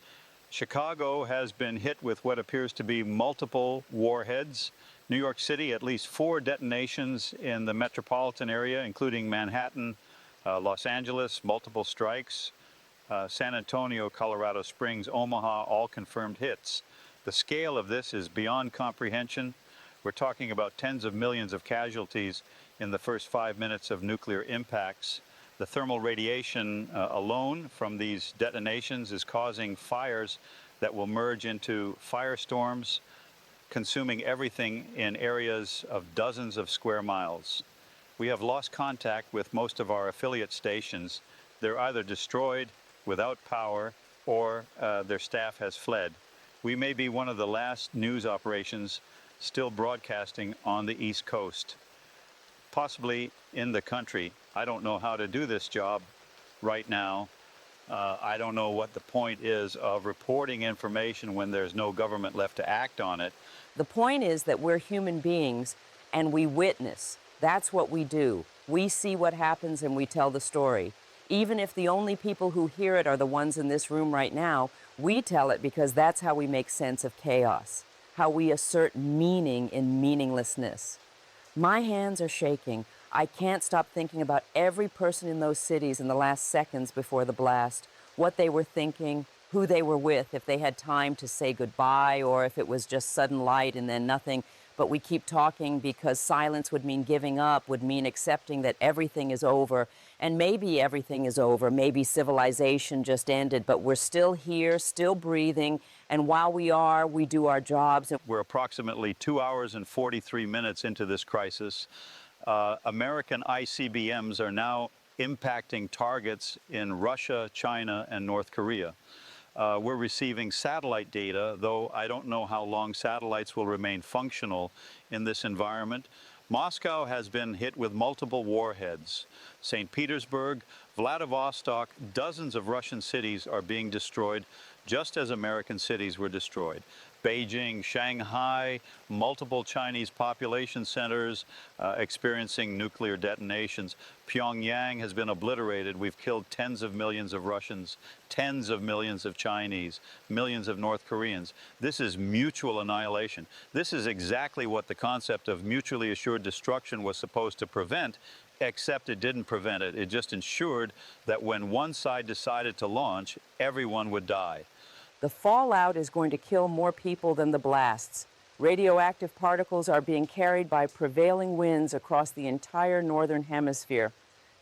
Chicago has been hit with what appears to be multiple warheads. New York City, at least 4 detonations in the metropolitan area, including Manhattan, Los Angeles, multiple strikes. San Antonio, Colorado Springs, Omaha, all confirmed hits. The scale of this is beyond comprehension. We're talking about tens of millions of casualties in the first 5 minutes of nuclear impacts. The thermal radiation alone from these detonations is causing fires that will merge into firestorms, consuming everything in areas of dozens of square miles. We have lost contact with most of our affiliate stations. They're either destroyed, without power, or their staff has fled. We may be one of the last news operations still broadcasting on the East Coast, possibly in the country. I don't know how to do this job right now. I don't know what the point is of reporting information when there's no government left to act on it. The point is that we're human beings and we witness. That's what we do. We see what happens and we tell the story. Even if the only people who hear it are the ones in this room right now, we tell it because that's how we make sense of chaos, how we assert meaning in meaninglessness. My hands are shaking. I can't stop thinking about every person in those cities in the last seconds before the blast, what they were thinking, who they were with, if they had time to say goodbye or if it was just sudden light and then nothing. But we keep talking because silence would mean giving up, would mean accepting that everything is over. And maybe everything is over. Maybe civilization just ended, but we're still here, still breathing. And while we are, we do our jobs. We're approximately 2 hours and 43 minutes into this crisis. American ICBMs are now impacting targets in Russia, China, and North Korea. We're receiving satellite data, though I don't know how long satellites will remain functional in this environment. Moscow has been hit with multiple warheads. St. Petersburg, Vladivostok, dozens of Russian cities are being destroyed, just as American cities were destroyed. Beijing, Shanghai, multiple Chinese population centers experiencing nuclear detonations. Pyongyang has been obliterated. We've killed tens of millions of Russians, tens of millions of Chinese, millions of North Koreans. This is mutual annihilation. This is exactly what the concept of mutually assured destruction was supposed to prevent, except it didn't prevent it. It just ensured that when one side decided to launch, everyone would die. The fallout is going to kill more people than the blasts. Radioactive particles are being carried by prevailing winds across the entire northern hemisphere.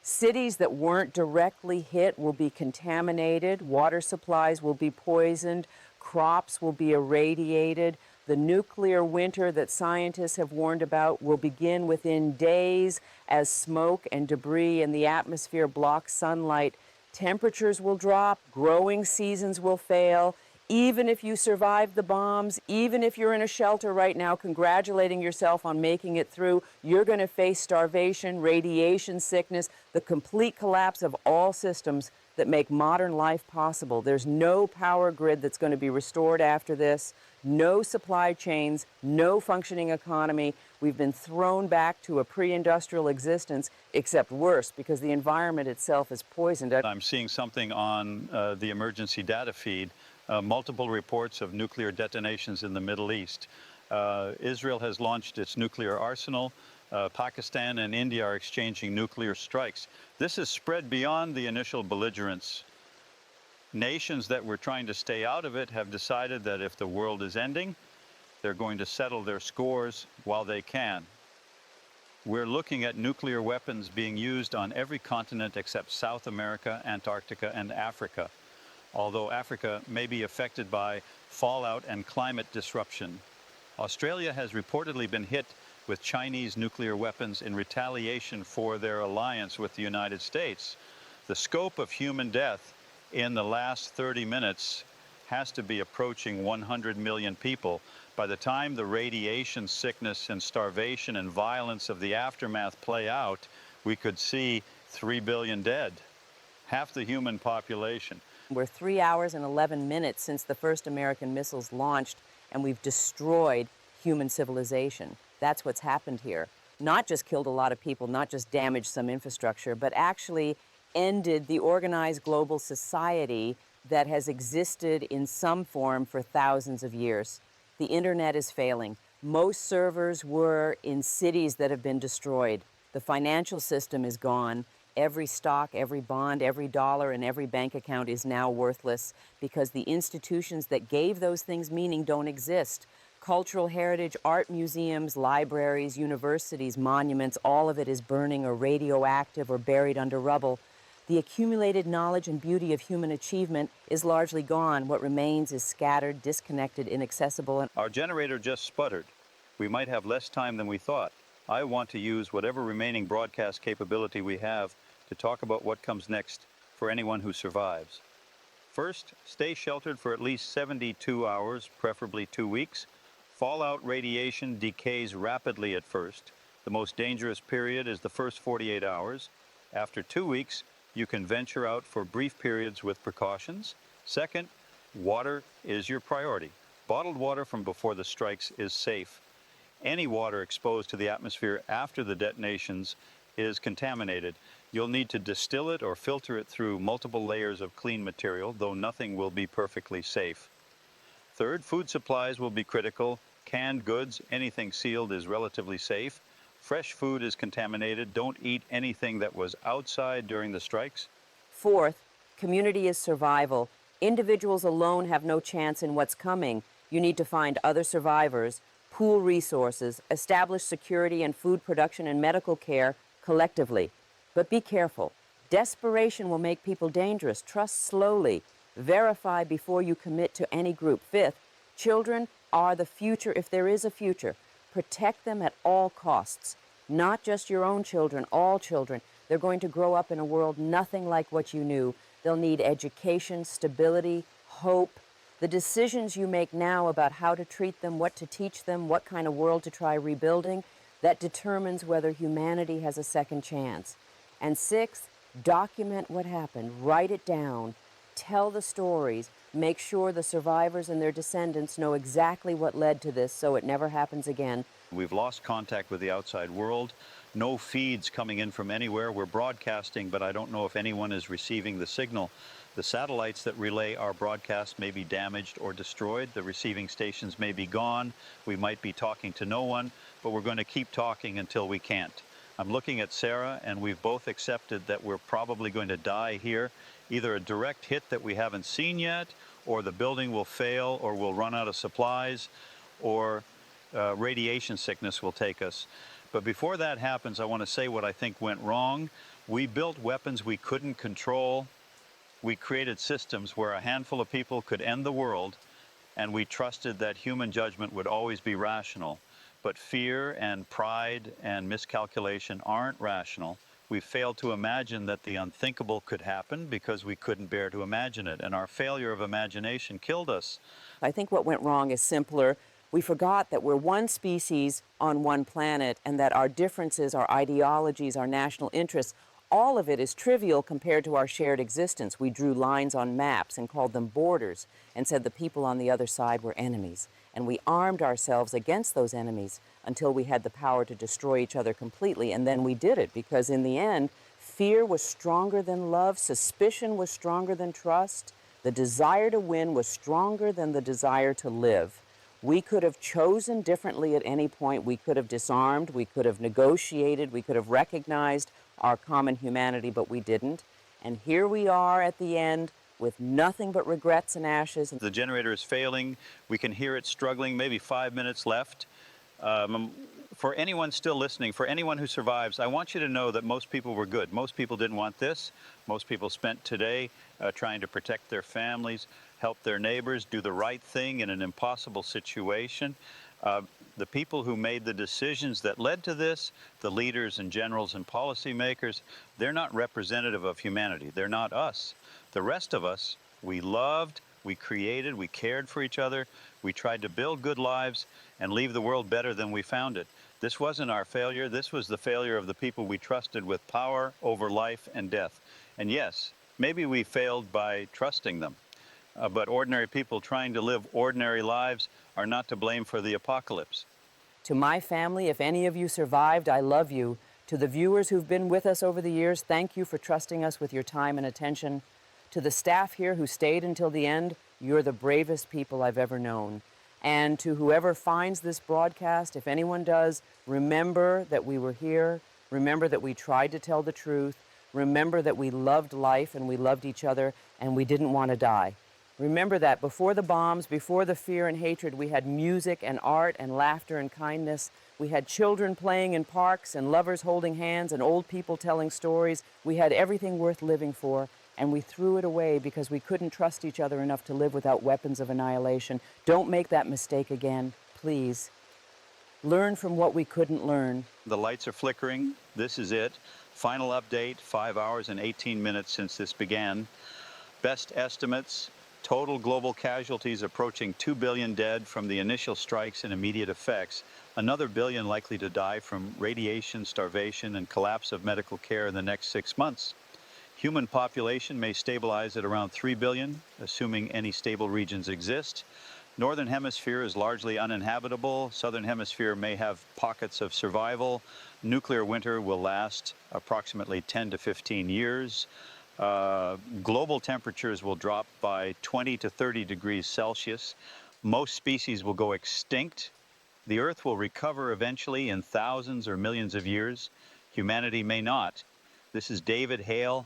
Cities that weren't directly hit will be contaminated, water supplies will be poisoned, crops will be irradiated. The nuclear winter that scientists have warned about will begin within days as smoke and debris in the atmosphere block sunlight. Temperatures will drop, growing seasons will fail. Even if you survived the bombs, even if you're in a shelter right now congratulating yourself on making it through, you're going to face starvation, radiation sickness, the complete collapse of all systems that make modern life possible. There's no power grid that's going to be restored after this, no supply chains, no functioning economy. We've been thrown back to a pre-industrial existence, except worse, because the environment itself is poisoned. I'm seeing something on the emergency data feed, multiple reports of nuclear detonations in the Middle East. Israel has launched its nuclear arsenal. Pakistan and India are exchanging nuclear strikes. This has spread beyond the initial belligerence. Nations that were trying to stay out of it have decided that if the world is ending, they're going to settle their scores while they can. We're looking at nuclear weapons being used on every continent except South America, Antarctica, and Africa, although Africa may be affected by fallout and climate disruption. Australia has reportedly been hit with Chinese nuclear weapons in retaliation for their alliance with the United States. The scope of human death in the last 30 minutes has to be approaching 100 million people. By the time the radiation sickness and starvation and violence of the aftermath play out, we could see 3 billion dead, half the human population. We're 3 hours and 11 minutes since the first American missiles launched, and we've destroyed human civilization. That's what's happened here. Not just killed a lot of people, not just damaged some infrastructure, but actually ended the organized global society that has existed in some form for thousands of years. The internet is failing. Most servers were in cities that have been destroyed. The financial system is gone. Every stock, every bond, every dollar, and every bank account is now worthless because the institutions that gave those things meaning don't exist. Cultural heritage, art museums, libraries, universities, monuments, all of it is burning or radioactive or buried under rubble. The accumulated knowledge and beauty of human achievement is largely gone. What remains is scattered, disconnected, inaccessible. And our generator just sputtered. We might have less time than we thought. I want to use whatever remaining broadcast capability we have to talk about what comes next for anyone who survives. First, stay sheltered for at least 72 hours, preferably 2 weeks. Fallout radiation decays rapidly at first. The most dangerous period is the first 48 hours. After 2 weeks, you can venture out for brief periods with precautions. Second, water is your priority. Bottled water from before the strikes is safe. Any water exposed to the atmosphere after the detonations is contaminated. You'll need to distill it or filter it through multiple layers of clean material, though nothing will be perfectly safe. Third, food supplies will be critical. Canned goods, anything sealed is relatively safe. Fresh food is contaminated. Don't eat anything that was outside during the strikes. Fourth, community is survival. Individuals alone have no chance in what's coming. You need to find other survivors, pool resources, establish security and food production and medical care collectively. But be careful. Desperation will make people dangerous. Trust slowly. Verify before you commit to any group. Fifth, children are the future if there is a future. Protect them at all costs. Not just your own children, all children. They're going to grow up in a world nothing like what you knew. They'll need education, stability, hope. The decisions you make now about how to treat them, what to teach them, what kind of world to try rebuilding, that determines whether humanity has a second chance. And sixth, document what happened. Write it down. Tell the stories. Make sure the survivors and their descendants know exactly what led to this so it never happens again. We've lost contact with the outside world. No feeds coming in from anywhere. We're broadcasting, but I don't know if anyone is receiving the signal. The satellites that relay our broadcast may be damaged or destroyed. The receiving stations may be gone. We might be talking to no one, but we're going to keep talking until we can't. I'm looking at Sarah, and we've both accepted that we're probably going to die here. Either a direct hit that we haven't seen yet, or the building will fail, or we'll run out of supplies, or radiation sickness will take us. But before that happens, I want to say what I think went wrong. We built weapons we couldn't control. We created systems where a handful of people could end the world, and we trusted that human judgment would always be rational. But fear and pride and miscalculation aren't rational. We failed to imagine that the unthinkable could happen because we couldn't bear to imagine it, and our failure of imagination killed us. I think what went wrong is simpler. We forgot that we're one species on one planet and that our differences, our ideologies, our national interests, all of it is trivial compared to our shared existence. We drew lines on maps and called them borders and said the people on the other side were enemies. And we armed ourselves against those enemies until we had the power to destroy each other completely. And then we did it because in the end, fear was stronger than love, suspicion was stronger than trust, the desire to win was stronger than the desire to live. We could have chosen differently at any point. We could have disarmed, we could have negotiated, we could have recognized our common humanity, but we didn't. And here we are at the end with nothing but regrets and ashes. The generator is failing. We can hear it struggling, maybe 5 minutes left. For anyone still listening, for anyone who survives, I want you to know that most people were good. Most people didn't want this. Most people spent today trying to protect their families, help their neighbors, do the right thing in an impossible situation. The people who made the decisions that led to this, the leaders and generals and policymakers, they're not representative of humanity. They're not us. The rest of us, we loved, We created, we cared for each other, we tried to build good lives and leave the world better than we found it. This wasn't our failure. This was the failure of the people we trusted with power over life and death. And yes, maybe we failed by trusting them. But ordinary people trying to live ordinary lives are not to blame for the apocalypse. To my family, if any of you survived, I love you. To the viewers who've been with us over the years, thank you for trusting us with your time and attention. To the staff here who stayed until the end, you're the bravest people I've ever known. And to whoever finds this broadcast, if anyone does, remember that we were here. Remember that we tried to tell the truth. Remember that we loved life and we loved each other and we didn't want to die. Remember that before the bombs, before the fear and hatred, we had music and art and laughter and kindness. We had children playing in parks and lovers holding hands and old people telling stories. We had everything worth living for, and we threw it away because we couldn't trust each other enough to live without weapons of annihilation. Don't make that mistake again, please. Learn from what we couldn't learn. The lights are flickering. This is it. Final update, 5 hours and 18 minutes since this began. Best estimates. Total global casualties approaching 2 billion dead from the initial strikes and immediate effects. Another billion likely to die from radiation, starvation, and collapse of medical care in the next 6 months. Human population may stabilize at around 3 billion, assuming any stable regions exist. Northern hemisphere is largely uninhabitable. Southern hemisphere may have pockets of survival. Nuclear winter will last approximately 10 to 15 years. Global temperatures will drop by 20 to 30 degrees Celsius. Most species will go extinct. The Earth will recover eventually in thousands or millions of years. Humanity may not. This is David Hale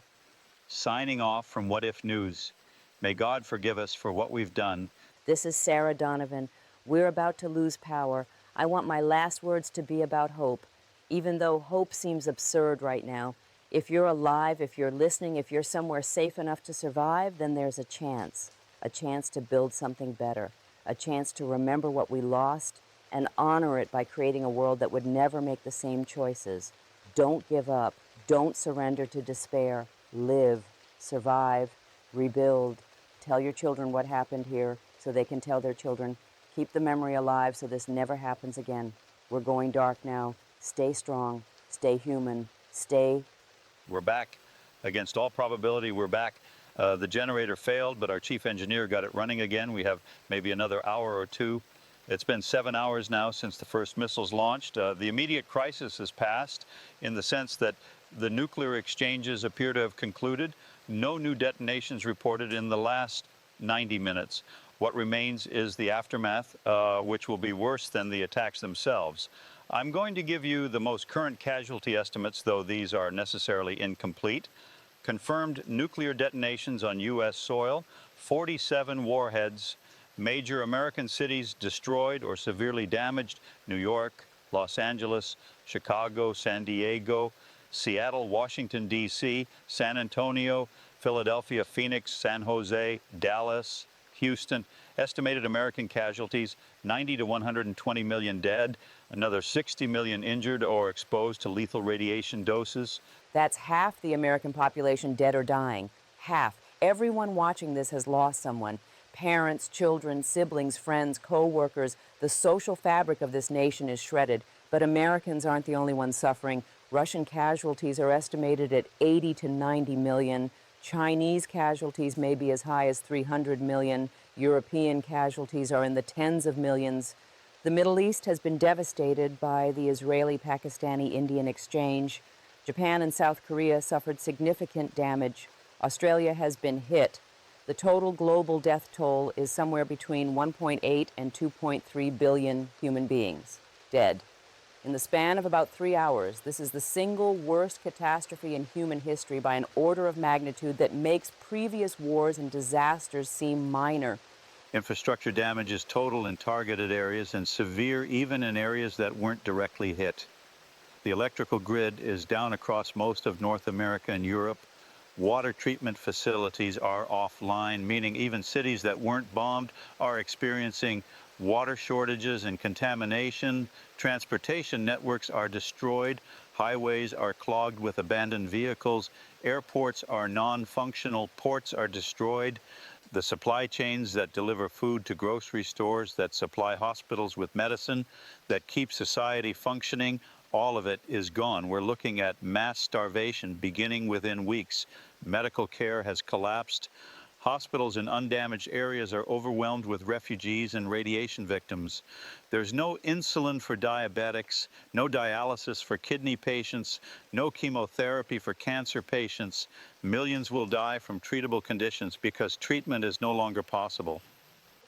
signing off from What If News. May God forgive us for what we've done. This is Sarah Donovan. We're about to lose power. I want my last words to be about hope, even though hope seems absurd right now. If you're alive, if you're listening, if you're somewhere safe enough to survive, then there's a chance to build something better, a chance to remember what we lost and honor it by creating a world that would never make the same choices. Don't give up. Don't surrender to despair. Live, survive, rebuild. Tell your children what happened here so they can tell their children. Keep the memory alive so this never happens again. We're going dark now. Stay strong. Stay human. Stay. We're back. Against all probability, we're back. The generator failed, but our chief engineer got it running again. We have maybe another hour or two. It's been 7 hours now since the first missiles launched. The immediate crisis has passed in the sense that the nuclear exchanges appear to have concluded. No new detonations reported in the last 90 minutes. What remains is the aftermath, which will be worse than the attacks themselves. I'm going to give you the most current casualty estimates, though these are necessarily incomplete. Confirmed nuclear detonations on U.S. soil, 47 warheads, major American cities destroyed or severely damaged, New York, Los Angeles, Chicago, San Diego, Seattle, Washington, D.C., San Antonio, Philadelphia, Phoenix, San Jose, Dallas, Houston. Estimated American casualties, 90 to 120 million dead, another 60 million injured or exposed to lethal radiation doses. That's half the American population dead or dying. Half. Everyone watching this has lost someone. Parents, children, siblings, friends, co-workers. The social fabric of this nation is shredded. But Americans aren't the only ones suffering. Russian casualties are estimated at 80 to 90 million. Chinese casualties may be as high as 300 million. European casualties are in the tens of millions. The Middle East has been devastated by the Israeli-Pakistani-Indian exchange. Japan and South Korea suffered significant damage. Australia has been hit. The total global death toll is somewhere between 1.8 and 2.3 billion human beings dead. In the span of about 3 hours, this is the single worst catastrophe in human history by an order of magnitude that makes previous wars and disasters seem minor. Infrastructure damage is total in targeted areas and severe even in areas that weren't directly hit. The electrical grid is down across most of North America and Europe. Water treatment facilities are offline, meaning even cities that weren't bombed are experiencing water shortages and contamination. Transportation networks are destroyed. Highways are clogged with abandoned vehicles. Airports are non-functional. Ports are destroyed. The supply chains that deliver food to grocery stores, that supply hospitals with medicine, that keep society functioning, all of it is gone. We're looking at mass starvation beginning within weeks. Medical care has collapsed. Hospitals in undamaged areas are overwhelmed with refugees and radiation victims. There's no insulin for diabetics, no dialysis for kidney patients, no chemotherapy for cancer patients. Millions will die from treatable conditions because treatment is no longer possible.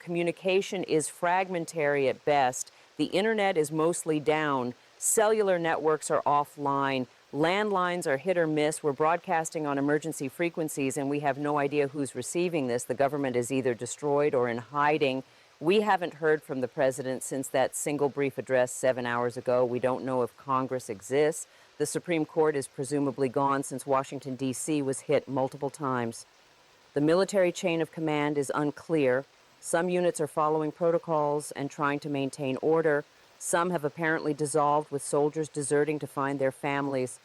Communication is fragmentary at best. The internet is mostly down. Cellular networks are offline. Landlines are hit or miss. We're broadcasting on emergency frequencies, and we have no idea who's receiving this. The government is either destroyed or in hiding. We haven't heard from the president since that single brief address 7 hours ago. We don't know if Congress exists. The Supreme Court is presumably gone since Washington, D.C. was hit multiple times. The military chain of command is unclear. Some units are following protocols and trying to maintain order. Some have apparently dissolved, with soldiers deserting to find their families.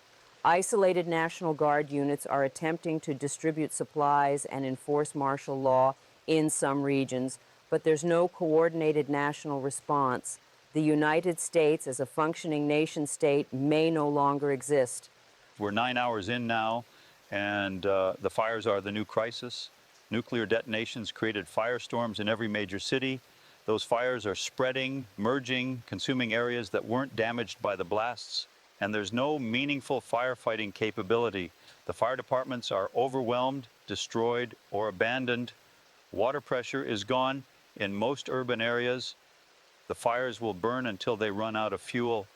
Isolated National Guard units are attempting to distribute supplies and enforce martial law in some regions, but there's no coordinated national response. The United States, as a functioning nation state, may no longer exist. We're 9 hours in now, and the fires are the new crisis. Nuclear detonations created firestorms in every major city. Those fires are spreading, merging, consuming areas that weren't damaged by the blasts, and there's no meaningful firefighting capability. The fire departments are overwhelmed, destroyed, or abandoned. Water pressure is gone in most urban areas. The fires will burn until they run out of fuel.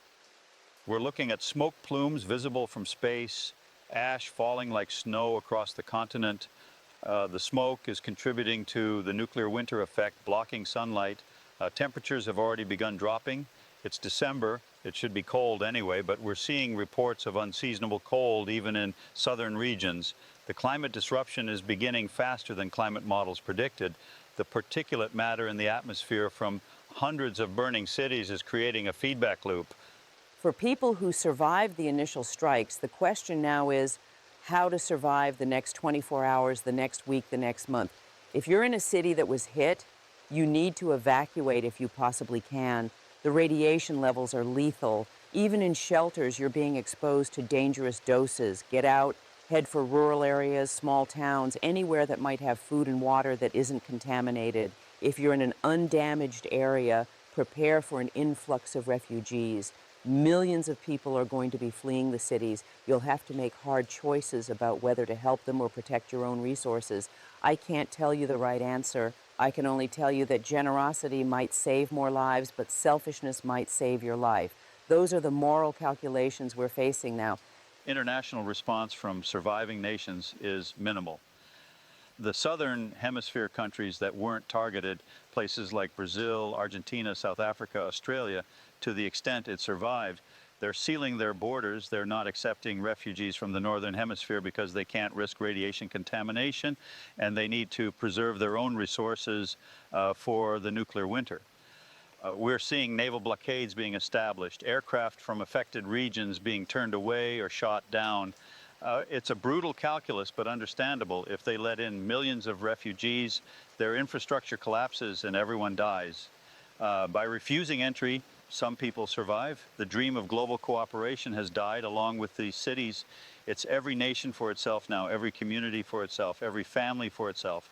We're looking at smoke plumes visible from space, ash falling like snow across the continent. The smoke is contributing to the nuclear winter effect, blocking sunlight. Temperatures have already begun dropping. It's December. It should be cold anyway, but we're seeing reports of unseasonable cold even in southern regions. The climate disruption is beginning faster than climate models predicted. The particulate matter in the atmosphere from hundreds of burning cities is creating a feedback loop. For people who survived the initial strikes, the question now is how to survive the next 24 hours, the next week, the next month. If you're in a city that was hit, you need to evacuate if you possibly can. The radiation levels are lethal. Even in shelters, you're being exposed to dangerous doses. Get out, head for rural areas, small towns, anywhere that might have food and water that isn't contaminated. If you're in an undamaged area, prepare for an influx of refugees. Millions of people are going to be fleeing the cities. You'll have to make hard choices about whether to help them or protect your own resources. I can't tell you the right answer. I can only tell you that generosity might save more lives, but selfishness might save your life. Those are the moral calculations we're facing now. International response from surviving nations is minimal. The southern hemisphere countries that weren't targeted, places like Brazil, Argentina, South Africa, Australia, to the extent it survived, they're sealing their borders. They're not accepting refugees from the northern hemisphere because they can't risk radiation contamination, and they need to preserve their own resources for the nuclear winter. We're seeing naval blockades being established, aircraft from affected regions being turned away or shot down. It's a brutal calculus, but understandable. If they let in millions of refugees, their infrastructure collapses and everyone dies. By refusing entry, some people survive. The dream of global cooperation has died along with these cities. It's every nation for itself now, every community for itself, every family for itself.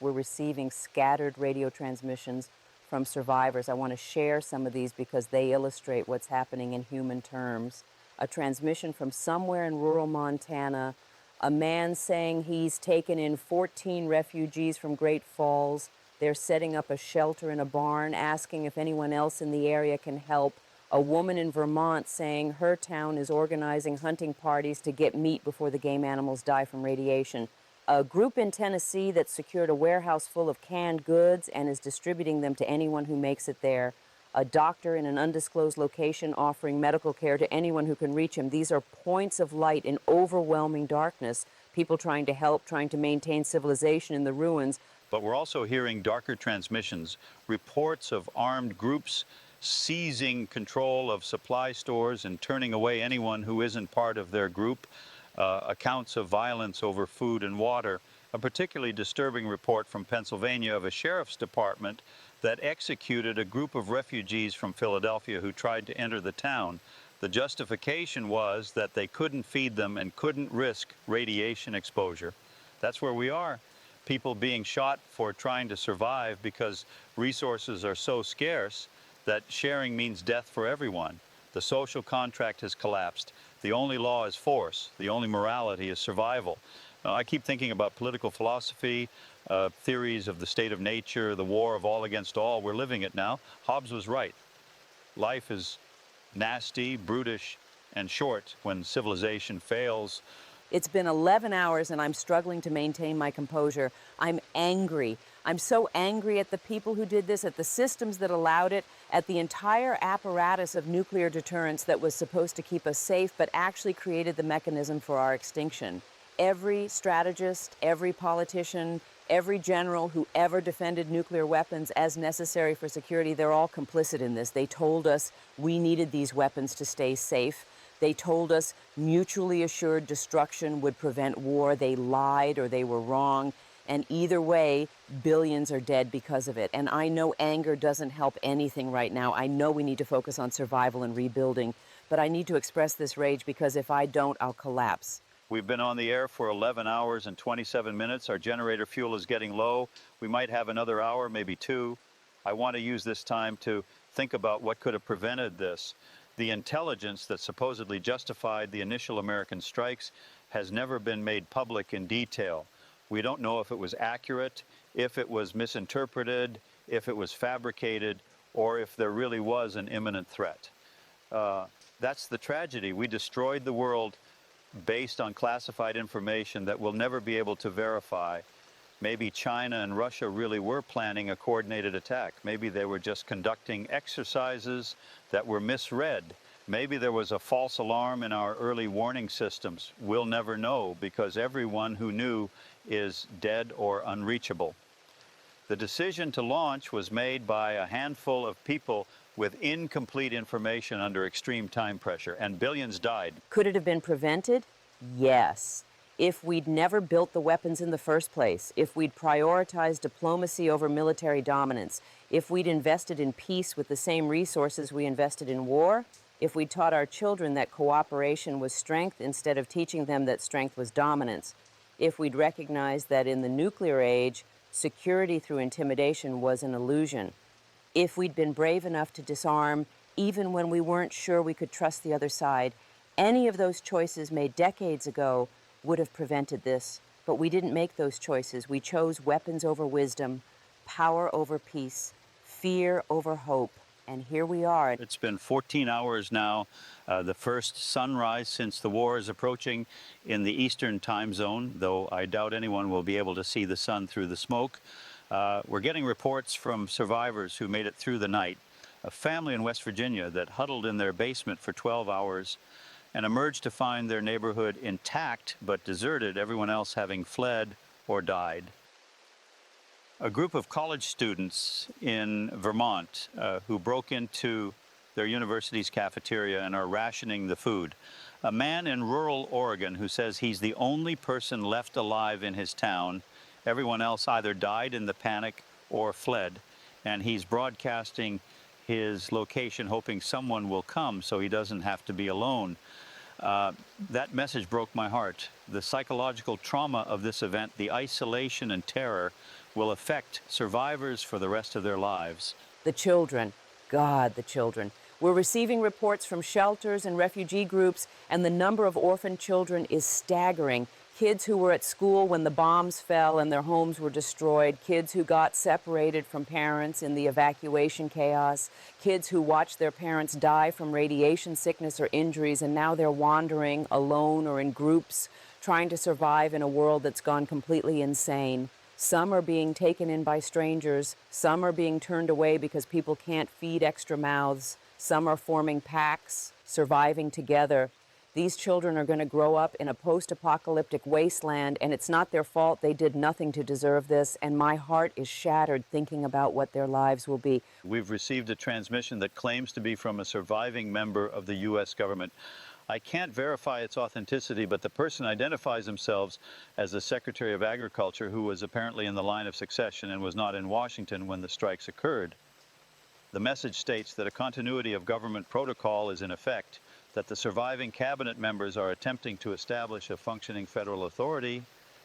We're receiving scattered radio transmissions from survivors. I want to share some of these because they illustrate what's happening in human terms. A transmission from somewhere in rural Montana, a man saying he's taken in 14 refugees from Great Falls. They're setting up a shelter in a barn, asking if anyone else in the area can help. A woman in Vermont saying her town is organizing hunting parties to get meat before the game animals die from radiation. A group in Tennessee that secured a warehouse full of canned goods and is distributing them to anyone who makes it there. A doctor in an undisclosed location offering medical care to anyone who can reach him. These are points of light in overwhelming darkness. People trying to help, trying to maintain civilization in the ruins. But we're also hearing darker transmissions, reports of armed groups seizing control of supply stores and turning away anyone who isn't part of their group, accounts of violence over food and water. a particularly disturbing report from Pennsylvania of a sheriff's department that executed a group of refugees from Philadelphia who tried to enter the town. The justification was that they couldn't feed them and couldn't risk radiation exposure. That's where we are. People being shot for trying to survive because resources are so scarce that sharing means death for everyone. The social contract has collapsed. The only law is force. The only morality is survival. I keep thinking about political philosophy, theories of the state of nature, the war of all against all. We're living it now. Hobbes was right. Life is nasty, brutish, and short when civilization fails. It's been 11 hours and I'm struggling to maintain my composure. I'm angry. I'm so angry at the people who did this, at the systems that allowed it, at the entire apparatus of nuclear deterrence that was supposed to keep us safe but actually created the mechanism for our extinction. Every strategist, every politician, every general who ever defended nuclear weapons as necessary for security, they're all complicit in this. They told us we needed these weapons to stay safe. They told us mutually assured destruction would prevent war. They lied or they were wrong. And either way, billions are dead because of it. And I know anger doesn't help anything right now. I know we need to focus on survival and rebuilding. But I need to express this rage because if I don't, I'll collapse. We've been on the air for 11 hours and 27 minutes. Our generator fuel is getting low. We might have another hour, maybe two. I want to use this time to think about what could have prevented this. The intelligence that supposedly justified the initial American strikes has never been made public in detail. We don't know if it was accurate, if it was misinterpreted, if it was fabricated, or if there really was an imminent threat. That's the tragedy. We destroyed the world based on classified information that we'll never be able to verify. Maybe China and Russia really were planning a coordinated attack. Maybe they were just conducting exercises that were misread. Maybe there was a false alarm in our early warning systems. We'll never know because everyone who knew is dead or unreachable. The decision to launch was made by a handful of people with incomplete information under extreme time pressure, and billions died. Could it have been prevented? Yes. If we'd never built the weapons in the first place, if we'd prioritized diplomacy over military dominance, if we'd invested in peace with the same resources we invested in war, if we'd taught our children that cooperation was strength instead of teaching them that strength was dominance, if we'd recognized that in the nuclear age, security through intimidation was an illusion, if we'd been brave enough to disarm even when we weren't sure we could trust the other side, any of those choices made decades ago would have prevented this. But we didn't make those choices. We chose weapons over wisdom, power over peace, fear over hope. And here we are. It's been 14 hours now, the first sunrise since the war is approaching in the Eastern time zone, though I doubt anyone will be able to see the sun through the smoke. We're getting reports from survivors who made it through the night. A family in West Virginia that huddled in their basement for 12 hours and emerged to find their neighborhood intact but deserted, everyone else having fled or died. A group of college students in Vermont who broke into their university's cafeteria and are rationing the food. A man in rural Oregon who says he's the only person left alive in his town. Everyone else either died in the panic or fled, and he's broadcasting his location hoping someone will come so he doesn't have to be alone. That message broke my heart. The psychological trauma of this event, the isolation and terror, will affect survivors for the rest of their lives. The children, God, the children. We're receiving reports from shelters and refugee groups, and the number of orphaned children is staggering. Kids who were at school when the bombs fell and their homes were destroyed, kids who got separated from parents in the evacuation chaos, kids who watched their parents die from radiation sickness or injuries, and now they're wandering alone or in groups, trying to survive in a world that's gone completely insane. Some are being taken in by strangers, some are being turned away because people can't feed extra mouths, some are forming packs, surviving together. These children are going to grow up in a post-apocalyptic wasteland, and it's not their fault. They did nothing to deserve this, and my heart is shattered thinking about what their lives will be. We've received a transmission that claims to be from a surviving member of the U.S. government. I can't verify its authenticity, but the person identifies themselves as the Secretary of Agriculture, who was apparently in the line of succession and was not in Washington when the strikes occurred. The message states that a continuity of government protocol is in effect, that the surviving cabinet members are attempting to establish a functioning federal authority,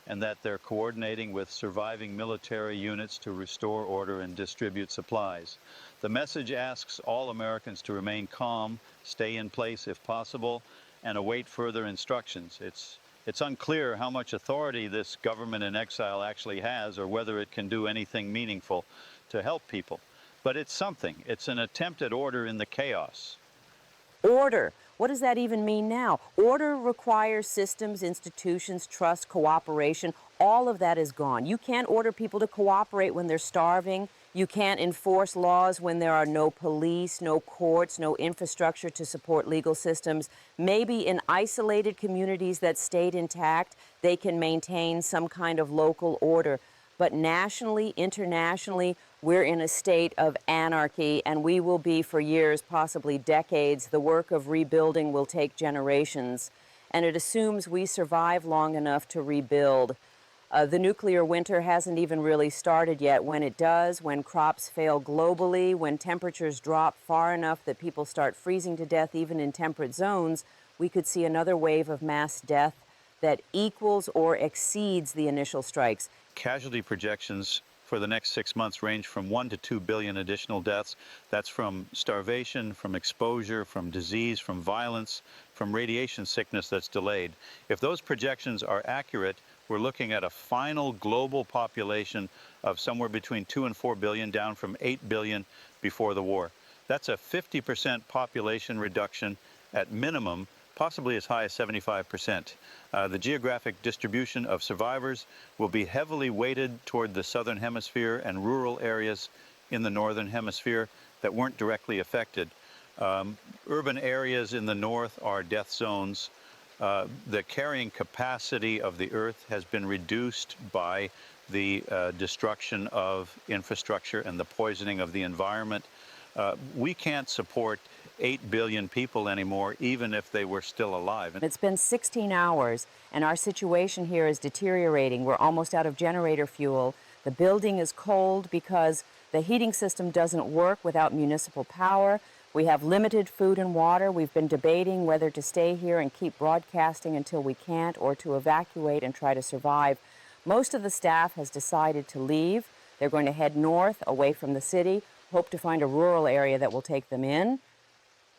and that they're coordinating with surviving military units to restore order and distribute supplies. The message asks all Americans to remain calm, stay in place if possible, and await further instructions. It's unclear how much authority this government in exile actually has, or whether it can do anything meaningful to help people. But it's something. It's an attempt at order in the chaos. Order. What does that even mean now? Order requires systems, institutions, trust, cooperation. All of that is gone. You can't order people to cooperate when they're starving. You can't enforce laws when there are no police, no courts, no infrastructure to support legal systems. Maybe in isolated communities that stayed intact, they can maintain some kind of local order. But nationally, internationally, we're in a state of anarchy, and we will be for years, possibly decades. The work of rebuilding will take generations, and it assumes we survive long enough to rebuild. The nuclear winter hasn't even really started yet. When it does, when crops fail globally, when temperatures drop far enough that people start freezing to death even in temperate zones, we could see another wave of mass death that equals or exceeds the initial strikes. Casualty projections for the next 6 months range from 1 to 2 billion additional deaths. That's from starvation, from exposure, from disease, from violence, from radiation sickness that's delayed. If those projections are accurate, we're looking at a final global population of somewhere between 2 and 4 billion, down from 8 billion before the war. That's a 50% population reduction at minimum, possibly as high as 75%. The geographic distribution of survivors will be heavily weighted toward the southern hemisphere and rural areas in the northern hemisphere that weren't directly affected. Urban areas in the north are death zones. The carrying capacity of the earth has been reduced by the destruction of infrastructure and the poisoning of the environment. We can't support 8 billion people anymore, even if they were still alive. It's been 16 hours, and our situation here is deteriorating. We're almost out of generator fuel. The building is cold because the heating system doesn't work without municipal power. We have limited food and water. We've been debating whether to stay here and keep broadcasting until we can't, or to evacuate and try to survive. Most of the staff has decided to leave. They're going to head north, away from the city, hope to find a rural area that will take them in.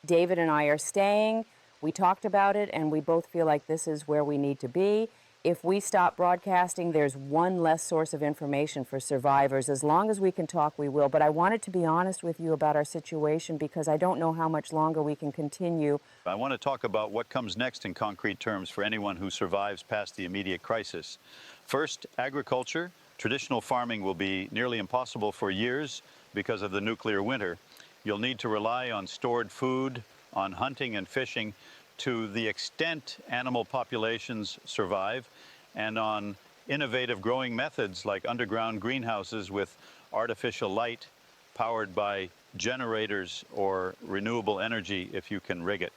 David and I are staying. We talked about it, and we both feel like this is where we need to be. If we stop broadcasting, there's one less source of information for survivors. As long as we can talk, we will. But I wanted to be honest with you about our situation because I don't know how much longer we can continue. I want to talk about what comes next in concrete terms for anyone who survives past the immediate crisis. First, agriculture. Traditional farming will be nearly impossible for years because of the nuclear winter. You'll need to rely on stored food, on hunting and fishing to the extent animal populations survive, and on innovative growing methods like underground greenhouses with artificial light powered by generators or renewable energy if you can rig it.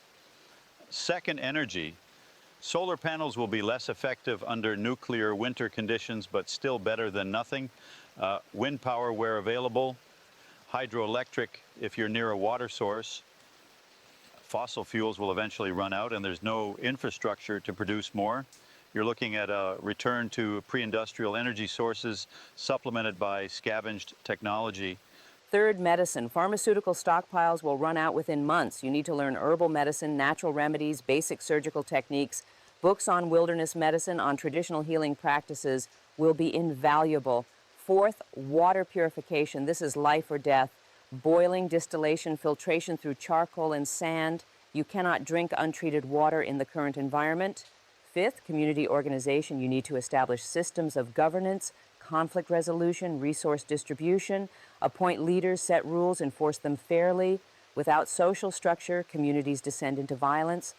Second, energy. Solar panels will be less effective under nuclear winter conditions, but still better than nothing. Wind power where available. Hydroelectric if you're near a water source. Fossil fuels will eventually run out and there's no infrastructure to produce more. You're looking at a return to pre-industrial energy sources supplemented by scavenged technology. Third, medicine. Pharmaceutical stockpiles will run out within months. You need to learn herbal medicine, natural remedies, basic surgical techniques. Books on wilderness medicine, on traditional healing practices will be invaluable. Fourth, water purification. This is life or death. Boiling, distillation, filtration through charcoal and sand. You cannot drink untreated water in the current environment. Fifth, community organization. You need to establish systems of governance, conflict resolution, resource distribution, appoint leaders, set rules, enforce them fairly. Without social structure, communities descend into violence.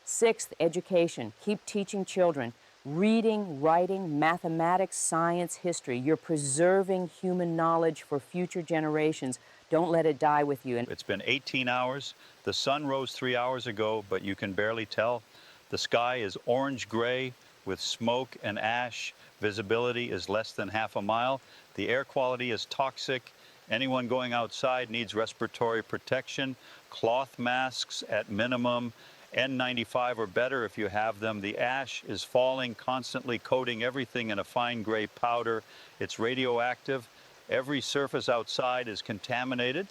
Sixth, education. Keep teaching children. Reading, writing, mathematics, science, history. You're preserving human knowledge for future generations. Don't let it die with you. It's been 18 hours. The sun rose 3 hours ago, but you can barely tell. The sky is orange-gray with smoke and ash. Visibility is less than half a mile. The air quality is toxic. Anyone going outside needs respiratory protection, cloth masks at minimum, N95 or better if you have them. The ash is falling, constantly coating everything in a fine gray powder. It's radioactive. Every surface outside is contaminated.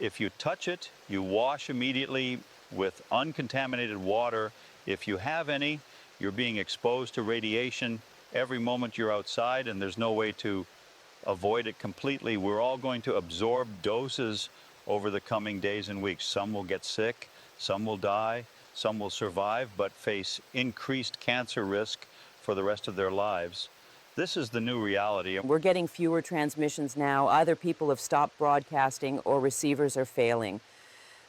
If you touch it, you wash immediately with uncontaminated water. If you have any, you're being exposed to radiation every moment you're outside, and there's no way to avoid it completely. We're all going to absorb doses over the coming days and weeks. Some will get sick, some will die, some will survive, but face increased cancer risk for the rest of their lives. This is the new reality. We're getting fewer transmissions now. Either people have stopped broadcasting or receivers are failing.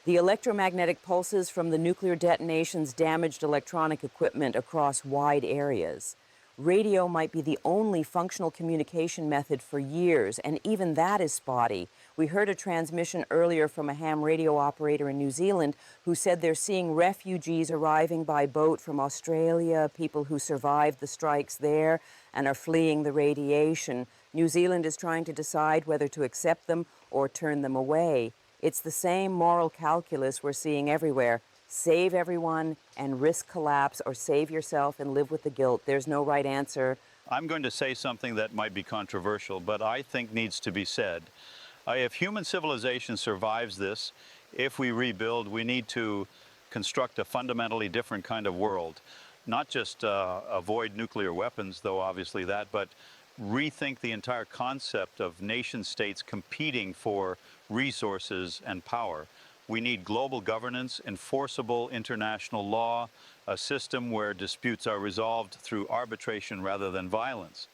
The electromagnetic pulses from the nuclear detonations damaged electronic equipment across wide areas. Radio might be the only functional communication method for years, and even that is spotty. We heard a transmission earlier from a ham radio operator in New Zealand who said they're seeing refugees arriving by boat from Australia, people who survived the strikes there and are fleeing the radiation. New Zealand is trying to decide whether to accept them or turn them away. It's the same moral calculus we're seeing everywhere. Save everyone and risk collapse, or save yourself and live with the guilt. There's no right answer. I'm going to say something that might be controversial, but I think needs to be said. If human civilization survives this, if we rebuild, we need to construct a fundamentally different kind of world. Not just avoid nuclear weapons, though obviously that, but rethink the entire concept of nation states competing for resources and power. We need global governance, enforceable international law, a system where disputes are resolved through arbitration rather than violence.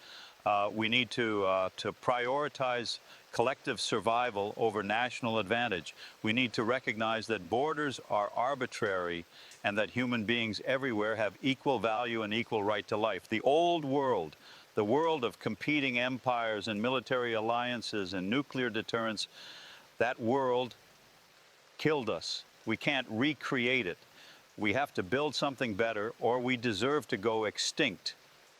We need to prioritize collective survival over national advantage. We need to recognize that borders are arbitrary and that human beings everywhere have equal value and equal right to life. The old world, the world of competing empires and military alliances and nuclear deterrence, that world killed us. We can't recreate it. We have to build something better, or we deserve to go extinct.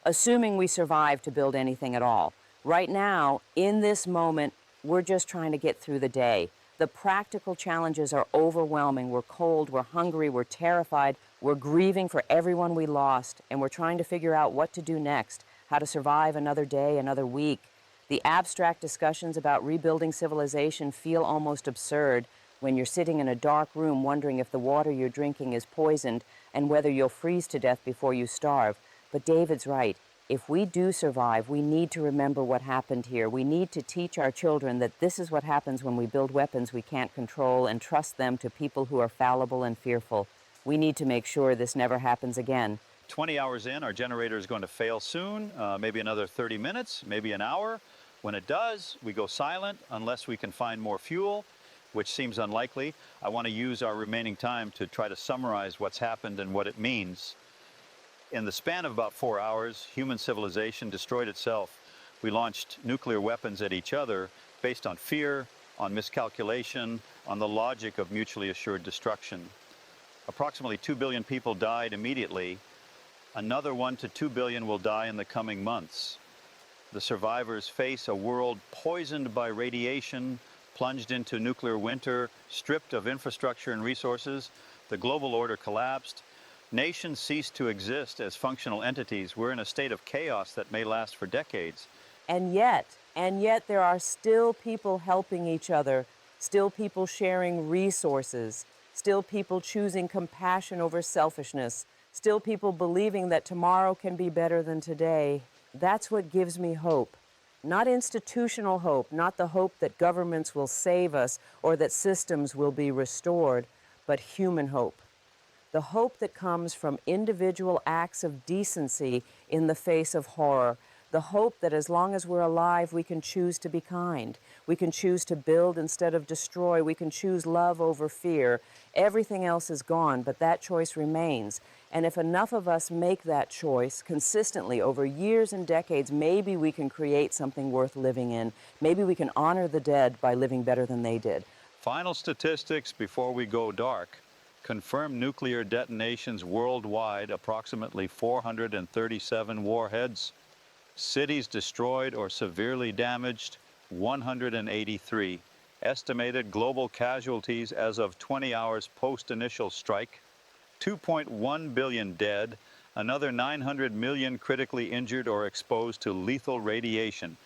Assuming we survive to build anything at all. Right now, in this moment, we're just trying to get through the day. The practical challenges are overwhelming. We're cold, we're hungry, we're terrified, we're grieving for everyone we lost, and we're trying to figure out what to do next, how to survive another day, another week. The abstract discussions about rebuilding civilization feel almost absurd when you're sitting in a dark room wondering if the water you're drinking is poisoned and whether you'll freeze to death before you starve. But David's right. If we do survive, we need to remember what happened here. We need to teach our children that this is what happens when we build weapons we can't control and trust them to people who are fallible and fearful. We need to make sure this never happens again. 20 hours in, our generator is going to fail soon, maybe another 30 minutes, maybe an hour. When it does, we go silent unless we can find more fuel, which seems unlikely. I want to use our remaining time to try to summarize what's happened and what it means. In the span of about 4 hours, human civilization destroyed itself. We launched nuclear weapons at each other based on fear, on miscalculation, on the logic of mutually assured destruction. Approximately 2 billion people died immediately. Another 1 to 2 billion will die in the coming months. The survivors face a world poisoned by radiation, plunged into nuclear winter, stripped of infrastructure and resources. The global order collapsed. Nations ceased to exist as functional entities. We're in a state of chaos that may last for decades. And yet there are still people helping each other, still people sharing resources, still people choosing compassion over selfishness, still people believing that tomorrow can be better than today. That's what gives me hope. Not institutional hope, not the hope that governments will save us or that systems will be restored, but human hope. The hope that comes from individual acts of decency in the face of horror, The hope that as long as we're alive, we can choose to be kind. We can choose to build instead of destroy. We can choose love over fear. Everything else is gone, but that choice remains. And if enough of us make that choice consistently over years and decades, maybe we can create something worth living in. Maybe we can honor the dead by living better than they did. Final statistics before we go dark. Confirmed nuclear detonations worldwide, approximately 437 warheads. Cities destroyed or severely damaged, 183. Estimated global casualties as of 20 hours post-initial strike, 2.1 billion dead, another 900 million critically injured or exposed to lethal radiation.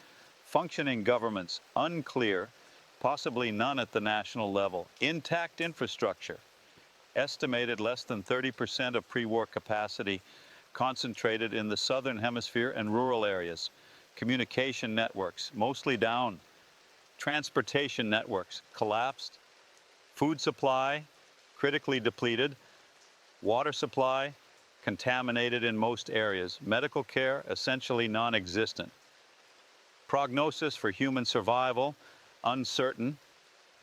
Functioning governments, unclear, possibly none at the national level. Intact infrastructure, estimated less than 30% of pre-war capacity, concentrated in the southern hemisphere and rural areas. Communication networks, mostly down. Transportation networks, collapsed. Food supply, critically depleted. Water supply, contaminated in most areas. Medical care, essentially non-existent. Prognosis for human survival, uncertain,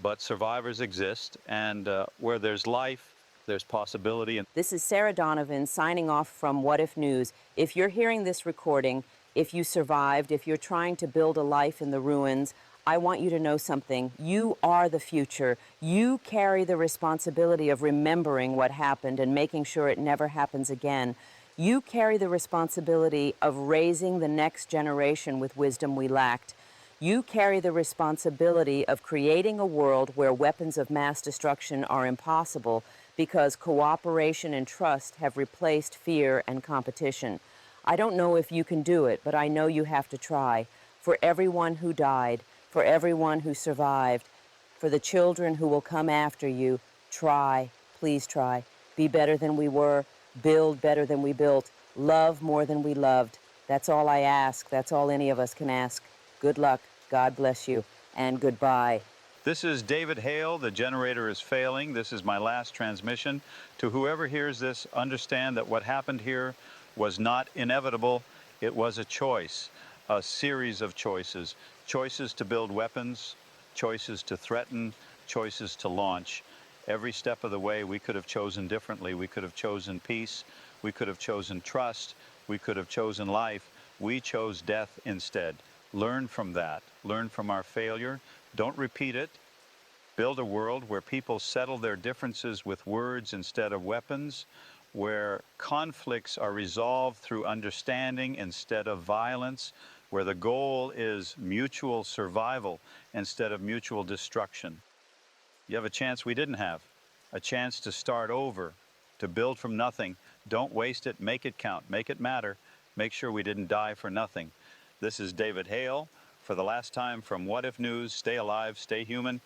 but survivors exist, and where there's life, there's possibility. This is Sarah Donovan signing off from What If News. If you're hearing this recording, if you survived, if you're trying to build a life in the ruins, I want you to know something. You are the future. You carry the responsibility of remembering what happened and making sure it never happens again. You carry the responsibility of raising the next generation with wisdom we lacked. You carry the responsibility of creating a world where weapons of mass destruction are impossible because cooperation and trust have replaced fear and competition. I don't know if you can do it, but I know you have to try. For everyone who died, for everyone who survived, for the children who will come after you, try, please try. Be better than we were, build better than we built, love more than we loved. That's all I ask. That's all any of us can ask. Good luck, God bless you, and goodbye. This is David Hale. The generator is failing. This is my last transmission. To whoever hears this, understand that what happened here was not inevitable. It was a choice, a series of choices. Choices to build weapons, choices to threaten, choices to launch. Every step of the way we could have chosen differently. We could have chosen peace. We could have chosen trust. We could have chosen life. We chose death instead. Learn from that. Learn from our failure. Don't repeat it. Build a world where people settle their differences with words instead of weapons, where conflicts are resolved through understanding instead of violence, where the goal is mutual survival instead of mutual destruction. You have a chance we didn't have, a chance to start over, to build from nothing. Don't waste it. Make it count. Make it matter. Make sure we didn't die for nothing. This is David Hale for the last time from What If News. Stay alive, stay human.